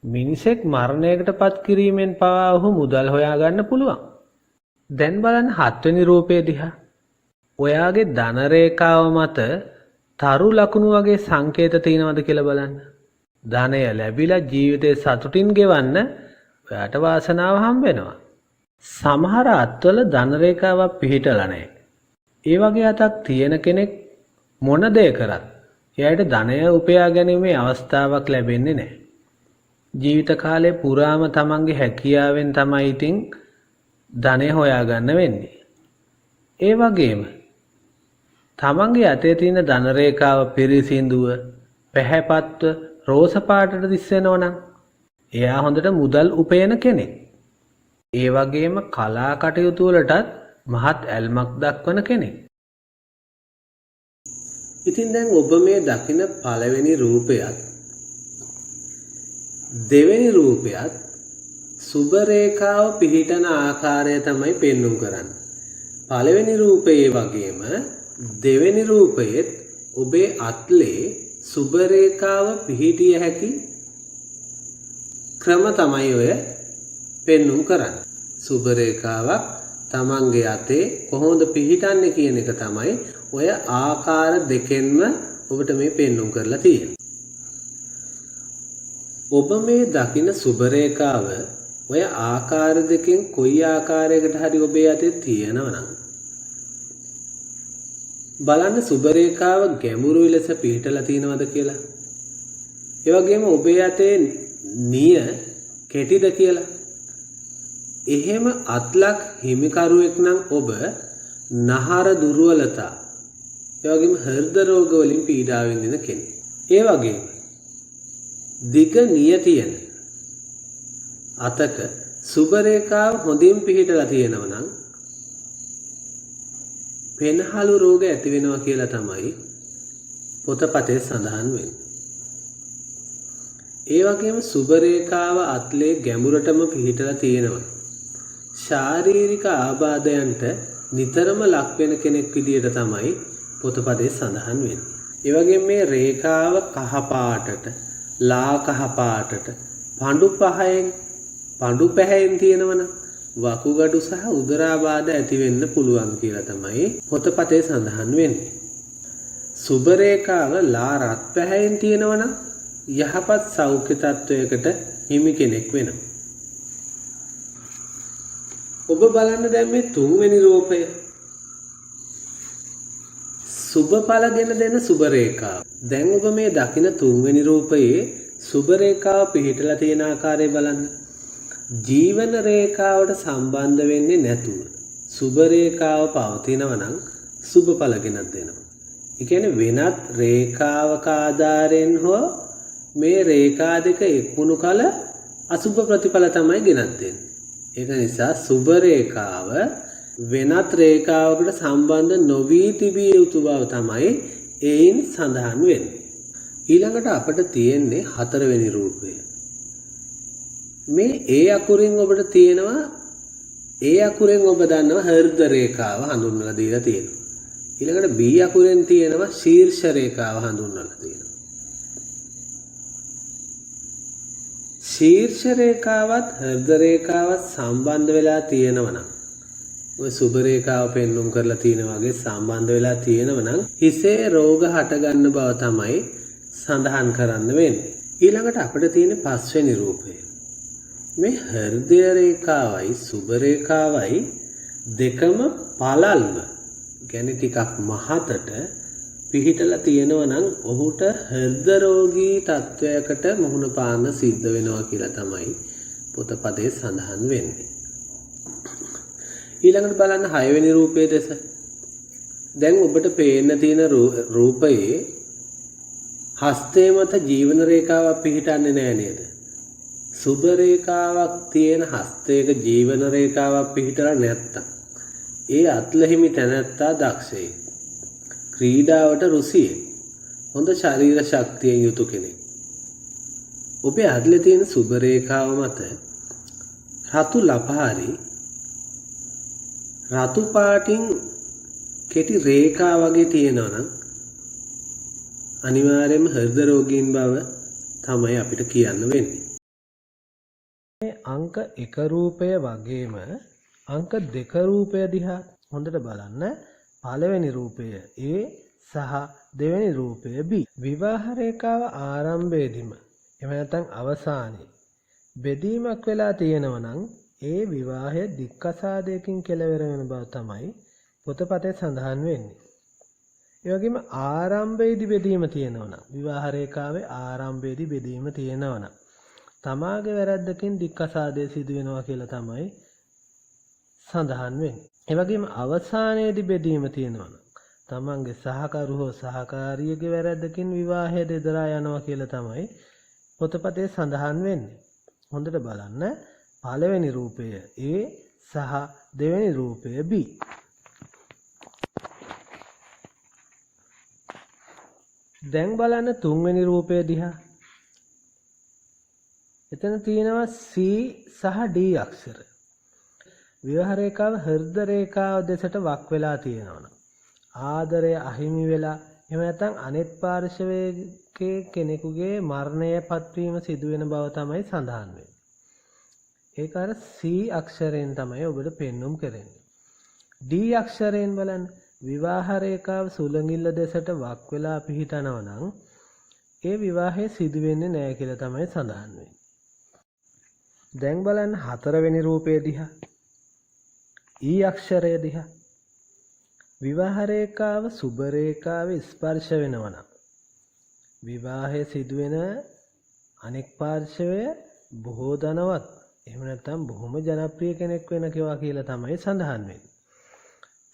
මිනිසෙක් මරණයකට පත් කිරීමෙන් පවා ඔහු මුදල් හොයාගන්න පුළුවන්. දැන් බලන්න 7 වෙනි රූපය දිහා. ඔයාගේ ධන රේඛාව මත තරු ලකුණු වගේ සංකේත තියෙනවද කියලා බලන්න. ධනය ලැබිලා ජීවිතේ සතුටින් ගෙවන්න ඔයාට වාසනාව හම්බ වෙනවා. සමහර අත්වල ධන රේඛාවක් පිහිටලා නැහැ. ඒ වගේ අතක් තියෙන කෙනෙක් මොන දේ කරත් එයාට ධනය උපයා ගැනීමේ අවස්ථාවක් ලැබෙන්නේ නැහැ. ජීවිත කාලය පුරාම තමන්ගේ හැකියාවෙන් තමයි ඉතින් ධනය හොයාගන්න වෙන්නේ. ඒ වගේම තමන්ගේ අතේ තියෙන ධන රේඛාව පිරිසිදුව පැහැපත්ව රෝස පාටට දිස් වෙනවා නම් එයා හොඳට මුදල් උපයන කෙනෙක්. ඒ වගේම කලා කටයුතු වලටත් මහත් ඇල්මක් දක්වන කෙනෙක්. ඉතින් දැන් ඔබ මේ දකින පළවෙනි රූපයත් දෙවෙනි රූපයත් සුබ රේඛාව පිහිටන ආකාරය තමයි පෙන්වුම් කරන්නේ. පළවෙනි රූපයේ වගේම දෙවෙනි රූපයේත් ඔබේ අත්ලේ සුබ රේඛාව පිහිටිය හැකි ක්‍රම තමයි ඔය පෙන්වුම් කරන්නේ. සුබ රේඛාවක් තමන්ගේ අතේ කොහොමද පිහිටන්නේ කියන එක තමයි ඔය ආකාර දෙකෙන්ම ඔබට මේ පෙන්වුම් කරලා තියෙන්නේ. ඔබ මේ දකින සුබ රේඛාව ඔය ආකාර දෙකෙන් කොයි ආකාරයකට හරි ඔබේ අතේ තියෙනවා නම් බලන්න සුබ රේඛාව ගැඹුරු ලෙස පිහිටලා තියෙනවද කියලා. ඒ වගේම ඔබේ අතේ නිය කෙටිද කියලා. එහෙම අත්ලක් හිමිකරුවෙක් නම් ඔබ නහර දුර්වලතා ඒ වගේම හෘද රෝග වලින් පීඩා විඳින කෙනෙක්. ඒ වගේම දිග නිය තියෙන අතක සුබ රේඛාව හොඳින් පිහිටලා තියෙනවා නම් පෙනහළු රෝග ඇති වෙනවා කියලා තමයි පොතපතේ සඳහන් වෙන්නේ. ඒ වගේම සුබ රේඛාව අත්ලේ ගැඹුරටම පිහිටලා තියෙනවා. ශාරීරික ආබාධයන්ට නිතරම ලක් වෙන කෙනෙක් විදියට තමයි පොතපතේ සඳහන් වෙන්නේ. ඒ වගේම මේ රේඛාව කහ පාටට, ලා කහ පාටට, පඳු පැහැයෙන් තියෙනවනම් වකුගඩු සහ උදරාබාධ ඇති වෙන්න පුළුවන් කියලා තමයි පොතපතේ සඳහන් වෙන්නේ. සුබ රේඛාව ලා රත් පැහැයෙන් තියෙනවනම් යහපත් සෞඛ්‍ය තත්වයකට හිමි කෙනෙක් වෙනවා. ඔබ බලන්න දැන් මේ තුන්වෙනි රූපය. සුබ ඵල ගෙන දෙන සුබ රේඛාව. දැන් ඔබ මේ දකින තුන්වෙනි රූපයේ සුබ රේඛාව පිහිටලා තියෙන ආකාරය බලන්න. ජීවන රේඛාවට සම්බන්ධ වෙන්නේ නැතුව සුබ රේඛාව පවතිනවා නම් සුබ ඵල ගෙනත් දෙනවා. ඒ කියන්නේ වෙනත් රේඛාවක ආධාරයෙන් හෝ මේ රේඛා දෙක එක්වුණු කල අසුබ ප්‍රතිඵල තමයි ගෙනත් දෙන්නේ. ඒක නිසා සුබ රේඛාව වෙනත් රේඛාවකට සම්බන්ධ නොවී තිබිය යුතු බව තමයි එයින් සඳහන් වෙන්නේ. ඊළඟට අපිට තියෙන්නේ 4 වෙනි රූපය. මේ ඒ අකුරින් ඔබට තියෙනවා ඒ අකුරෙන් ඔබ දන්නවා හෘද රේඛාව හඳුන්වලා දීලා තියෙනවා. ඊළඟට B අකුරෙන් තියෙනවා ශීර්ෂ රේඛාව හඳුන්වලා තියෙනවා. ශීර්ෂ රේඛාවත් හෘද රේඛාවත් සම්බන්ධ වෙලා තියෙනවා නම් ඔය සුබ රේඛාව පෙන්눔 කරලා තියෙන වගේ සම්බන්ධ වෙලා තියෙනවා නම් හිසේ රෝග හට ගන්න බව තමයි සඳහන් කරන්න වෙන්නේ. ඊළඟට අපිට තියෙන 5 වෙනි රූපය. මේ හෘදය රේඛාවයි සුබ රේඛාවයි දෙකම පළල්ව කියන්නේ ටිකක් මහතට පිහිටලා තියෙනවා නම් ඔහුට හෘද රෝගී තත්වයකට මුහුණ පාන්න සිද්ධ වෙනවා කියලා තමයි පොතපතේ සඳහන් වෙන්නේ. ඊළඟට බලන්න 6 වෙනි රූපයේ දෙස. දැන් ඔබට පේන්න තියෙන රූපයේ හස්තේ මත ජීවන රේඛාවක් පිහිටන්නේ නැහැ නේද? සුබ රේඛාවක් තියෙන හස්තයක ජීවන රේඛාවක් පිහිටලා නැත්තම් ඒ අත්ලහිමි තැනැත්තා දක්ෂයෙක්. ක්‍රීඩාවට රුසියෙක්. හොඳ ශරීර ශක්තියෙන් යුතු කෙනෙක්. ඔබේ අත්ලේ තියෙන සුබ රේඛාව මත රතු ලපහරි රතු පාටින් කෙටි රේඛා වගේ තියෙනවා නම් අනිවාර්යයෙන්ම හෘද රෝගීන් බව තමයි අපිට කියන්න වෙන්නේ. මේ අංක 1 රූපය වගේම අංක 2 රූපය දිහා හොඳට බලන්න. පළවෙනි රූපය A සහ දෙවෙනි රූපය B. විවාහ රේඛාව ආරම්භයේදීම එහෙම නැත්නම් අවසානයේ බෙදීමක් වෙලා තියෙනවා නම් ඒ විවාහය දික්කසාදයකින් කෙලවර වෙන බව තමයි පොතපතේ සඳහන් වෙන්නේ. ඒ වගේම ආරම්භයේදී බෙදීම තියෙනවා නම් විවාහ රේඛාවේ ආරම්භයේදී බෙදීම තියෙනවා නම් තමාගේ වැරැද්දකින් දික්කසාදය සිදු වෙනවා කියලා තමයි සඳහන් වෙන්නේ. ඒ වගේම අවසානයේදී බෙදීම තියෙනවා නම් තමන්ගේ සහකරු හෝ සහකාරියගේ වැරැද්දකින් විවාහය දෙදරා යනවා කියලා තමයි පොතපතේ සඳහන් වෙන්නේ. හොඳට බලන්න. පළවෙනි රූපය A සහ දෙවෙනි රූපය B. දැන් බලන්න තුන්වෙනි රූපය දිහා. එතන තියෙනවා C සහ D අක්ෂර. විවාහ රේඛාව හෘද රේඛාව දෙසට වක් වෙලා තියෙනවා. ආදරය අහිමි වෙලා එහෙම නැත්නම් අනෙත් පාර්ශවයේ කෙනෙකුගේ මරණය පත්වීම සිදු වෙන බව තමයි සඳහන් වෙන්නේ. ඒක අර C අක්ෂරයෙන් තමයි ඔබට පෙන්눔 කරන්නේ. D අක්ෂරයෙන් බලන්න. විවාහ රේඛාව සුළඟිල්ල දෙසට වක් වෙලා පිහිටනවා නම් ඒ විවාහය සිදු වෙන්නේ නැහැ කියලා තමයි සඳහන් වෙන්නේ. දැන් බලන්න 4 වෙනි රූපය දිහා. E අක්ෂරය දිහා. විවාහ රේඛාව සුබ රේඛාව ස්පර්ශ වෙනවා නම් විවාහය සිදු වෙන අනෙක් පාර්ශවය බොහෝ ධනවත් එහෙම නැත්නම් බොහොම ජනප්‍රිය කෙනෙක් වෙනවා කියලා තමයි සඳහන් වෙන්නේ.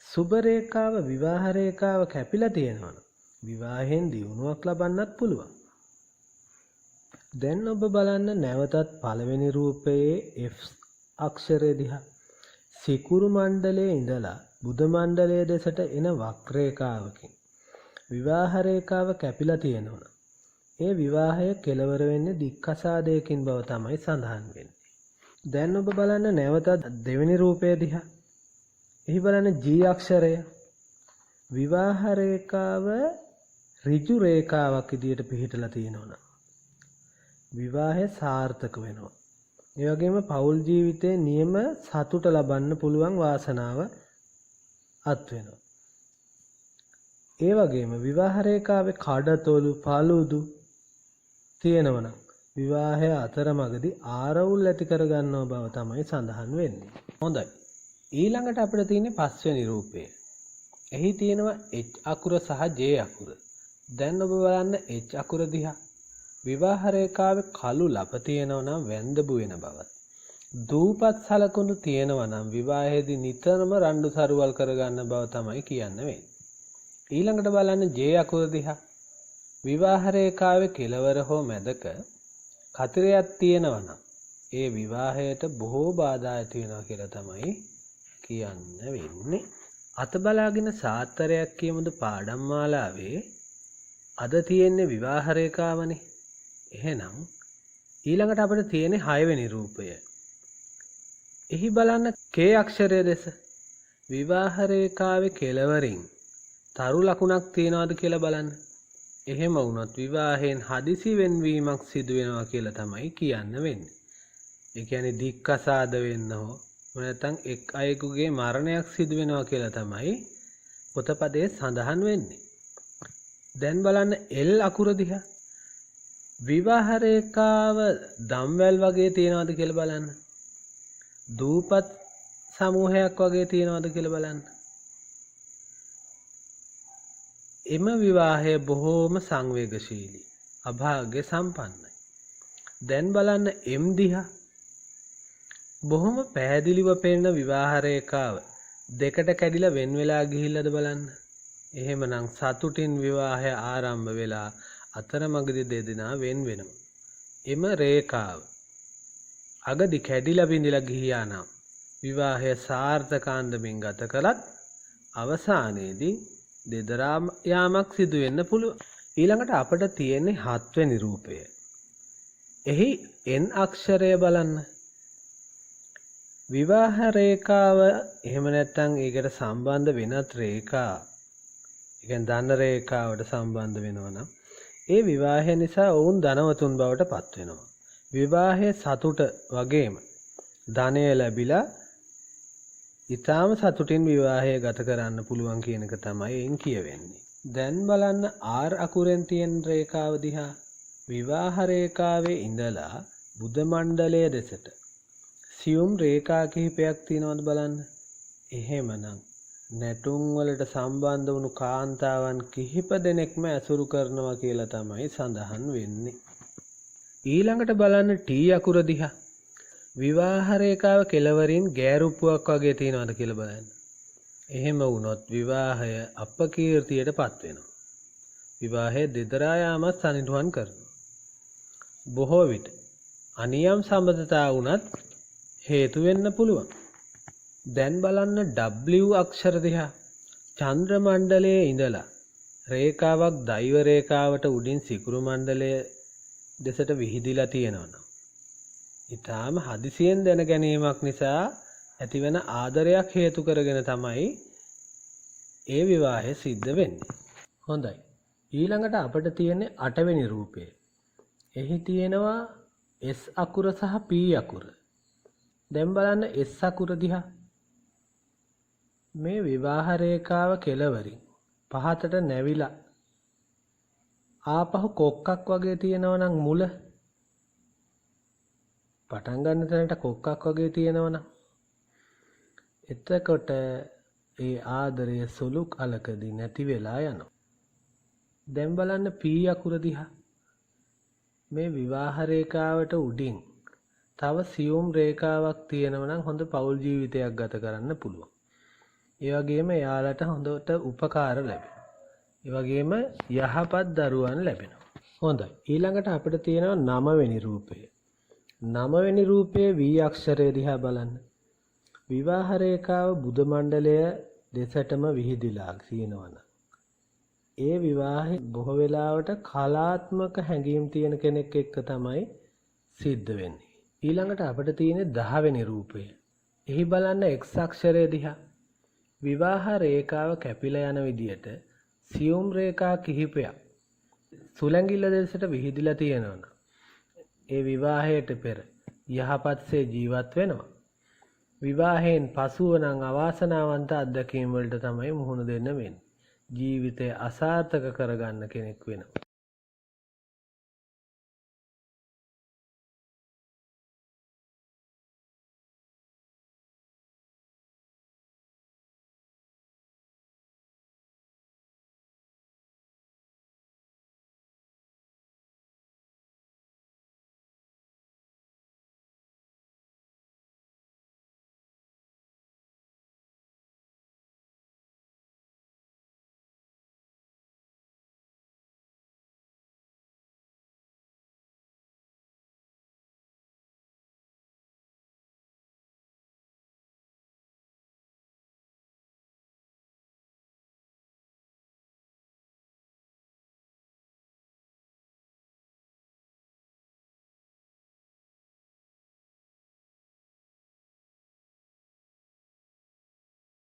සුබ රේඛාව විවාහ රේඛාව කැපිලා තියෙනවා නම් විවාහයෙන් දියුණුවක් ලබන්නත් පුළුවන්. දැන් ඔබ බලන්න නැවතත් පළවෙනි රූපයේ F අක්ෂරය දිහා. සිකුරු මණ්ඩලයේ ඉඳලා බුධ මණ්ඩලයේ දෙසට එන වක්‍රේඛාවකින් විවාහ රේඛාව කැපිලා තියෙනවා. ඒ විවාහය කෙලවර වෙන්නේ දික්කසාදයකින් බව තමයි සඳහන් වෙන්නේ. දැන් ඔබ බලන්න නැවතත් දෙවෙනි රූපය දිහා. එහි බලන්න G අක්ෂරය. විවාහ රේඛාව ඍජු රේඛාවක් විදියට පිහිටලා තියෙනවා. විවාහය සාර්ථක වෙනවා. ඒ වගේම පෞල් ජීවිතයේ නියම සතුට ලබන්න පුළුවන් වාසනාව අත් වෙනවා. ඒ වගේම විවාහ රේඛාවේ කඩතොළු paludu තියෙනවා නම් විවාහය අතරමඟදී ආරවුල් ඇති කර ගන්නව බව තමයි සඳහන් වෙන්නේ. හොඳයි. ඊළඟට අපිට තියෙන්නේ 5 වෙනි රූපය. එහි තියෙනවා H අකුර සහ J අකුර. දැන් ඔබ බලන්න H අකුර දිහා. විවාහ රේඛාවේ කළු ලප තියෙනවා නම් වැන්දබු වෙන බවත්. දූපත් සලකුණු තියෙනවා නම් විවාහයේදී නිතරම රණ්ඩු සරුවල් කරගන්න බව තමයි කියන්න වෙන්නේ. ඊළඟට බලන්න J අකුර දිහා. විවාහ රේඛාවේ කෙළවර හෝ මැදක කතරයක් තියෙනවා නම් ඒ විවාහයට බොහෝ බාධා ඇති වෙනවා කියලා තමයි කියන්න වෙන්නේ. අත බලාගෙන සාත්තරයක් කියමුද පාඩම් මාලාවේ අද තියෙන්නේ විවාහ රේඛාවනේ. එහෙනම් ඊළඟට අපිට තියෙන්නේ 6 වෙනි රූපය. එහි බලන්න K අක්ෂරය දෙස විවාහ රේඛාවේ කෙළවරින් තරු ලකුණක් තියනවාද කියලා බලන්න. එහෙම වුණොත් විවාහයෙන් හදිසි වෙන්වීමක් සිදු වෙනවා කියලා තමයි කියන්න වෙන්නේ. ඒ කියන්නේ දික්කසාද වෙන්න හෝ නැත්නම් එක් අයෙකුගේ මරණයක් සිදු වෙනවා කියලා තමයි පොතපතේ සඳහන් වෙන්නේ. දැන් බලන්න L අකුර දිහා. විවාහ රේඛාව දම්වැල් වගේ තියනවාද කියලා බලන්න. දූපත් සමූහයක් වගේ තියනවාද කියලා බලන්න. එම විවාහය බොහෝම සංවේගශීලී, අභාග්‍ය සම්පන්නයි. දැන් බලන්න M දිහා. බොහොම පැහැදිලිව පේන විවාහ රේඛාව දෙකට කැඩිලා වෙන් වෙලා ගිහිල්ලාද බලන්න. එහෙමනම් සතුටින් විවාහය ආරම්භ වෙලා අතරමඟදී දෙදෙනා වෙන් වෙනවා. එම රේඛාව අගදි කැඩිලා බිඳිලා ගියා නම් විවාහය සාර්ථක අන්දමින් ගත කළත් අවසානයේදී දෙදරා යාමක් සිදු වෙන්න පුළුවන්. ඊළඟට අපිට තියෙන්නේ 7 වෙනි රූපය. එහි N අක්ෂරය බලන්න. විවාහ රේඛාව එහෙම නැත්නම් ඒකට සම්බන්ධ වෙනත් රේඛා, ඒ කියන්නේ ධන රේඛාවට සම්බන්ධ වෙනවා නම් ඒ විවාහය නිසා ඔවුන් ධනවතුන් බවට පත් වෙනවා. විවාහයේ සතුට වගේම ධනය ලැබිලා ඊටාම සතුටින් විවාහය ගත කරන්න පුළුවන් කියන එක තමයි එයින් කියවෙන්නේ. දැන් බලන්න R අකුරෙන් තියෙන රේඛාව දිහා. විවාහ රේඛාවේ ඉඳලා බුධ මණ්ඩලය දෙසට සියුම් රේඛා කිහිපයක් තියෙනවද බලන්න. එහෙමනම් නැටුම් වලට සම්බන්ධ වුණු කාන්තාවන් කිහිප දෙනෙක්ම ඇසුරු කරනවා කියලා තමයි සඳහන් වෙන්නේ. ඊළඟට බලන්න T අකුර දිහා. විවාහ රේඛාව කෙළවරින් ගෑරුප්පුවක් වගේ තියනවාද කියලා බලන්න. එහෙම වුණොත් විවාහය අපකීර්තියට පත් වෙනවා. විවාහය දෙදරා යාමත් සනිටුහන් කරනවා. බොහෝ විට අනියම් සම්බන්ධතා වුණත් හේතු වෙන්න පුළුවන්. දැන් බලන්න W අක්ෂර දිහා. චන්ද්‍ර මණ්ඩලයේ ඉඳලා රේඛාවක් දෛව රේඛාවට උඩින් සිකුරු මණ්ඩලය දෙසට විහිදිලා තියෙනවා. ඊටාම හදිසියෙන් දැන ගැනීමක් නිසා ඇතිවන ආදරයක් හේතු කරගෙන තමයි ඒ විවාහය සිද්ධ වෙන්නේ. හොඳයි. ඊළඟට අපිට තියෙන්නේ 8 වෙනි රූපය. එහි තියෙනවා S අකුර සහ P අකුර. දැන් බලන්න S අකුර දිහා. මේ විවාහ රේඛාව කෙළවරින් පහතට නැවිලා ආපහු කොක්කක් වගේ තියෙනවා නම් මුල පටන් ගන්න තැනට කොක්කක් වගේ තියෙනවනම් එතකොට ඒ ආදරය සුළු කලකදී නැති වෙලා යනවා. දැන් බලන්න P අකුර දිහා. මේ විවාහ රේඛාවට උඩින් තව සියුම් රේඛාවක් තියෙනවා නම් හොඳ පෞල් ජීවිතයක් ගත කරන්න පුළුවන්. ඒ වගේම එයාලට හොඳට උපකාර ලැබෙනවා. ඒ වගේම යහපත් දරුවන් ලැබෙනවා. හොඳයි. ඊළඟට අපිට තියෙනවා 9 වෙනි රූපය. 9 වෙනි රූපයේ V අක්ෂරය දිහා බලන්න. විවාහ රේඛාව බුධ මණ්ඩලය දෙසටම විහිදිලා තියෙනවනම් ඒ විවාහය බොහෝ වෙලාවට කලාත්මක හැඟීම් තියෙන කෙනෙක් එක්ක තමයි සිද්ධ වෙන්නේ. ඊළඟට අපිට තියෙන්නේ 10 වෙනි රූපය. එහි බලන්න X අක්ෂරය දිහා. විවාහ රේඛාව කැපිලා යන විදියට සියුම් රේඛා කිහිපයක් සුලංගිල්ල දෙසට විහිදිලා තියෙනවා. ඒ විවාහයට පෙර යහපත්සේ ජීවත් වෙනවා. විවාහයෙන් පසුව නම් අවාසනාවන්ත අත්දැකීම් වලට තමයි මුහුණ දෙන්න වෙන්නේ. ජීවිතය අසාර්ථක කරගන්න කෙනෙක් වෙනවා.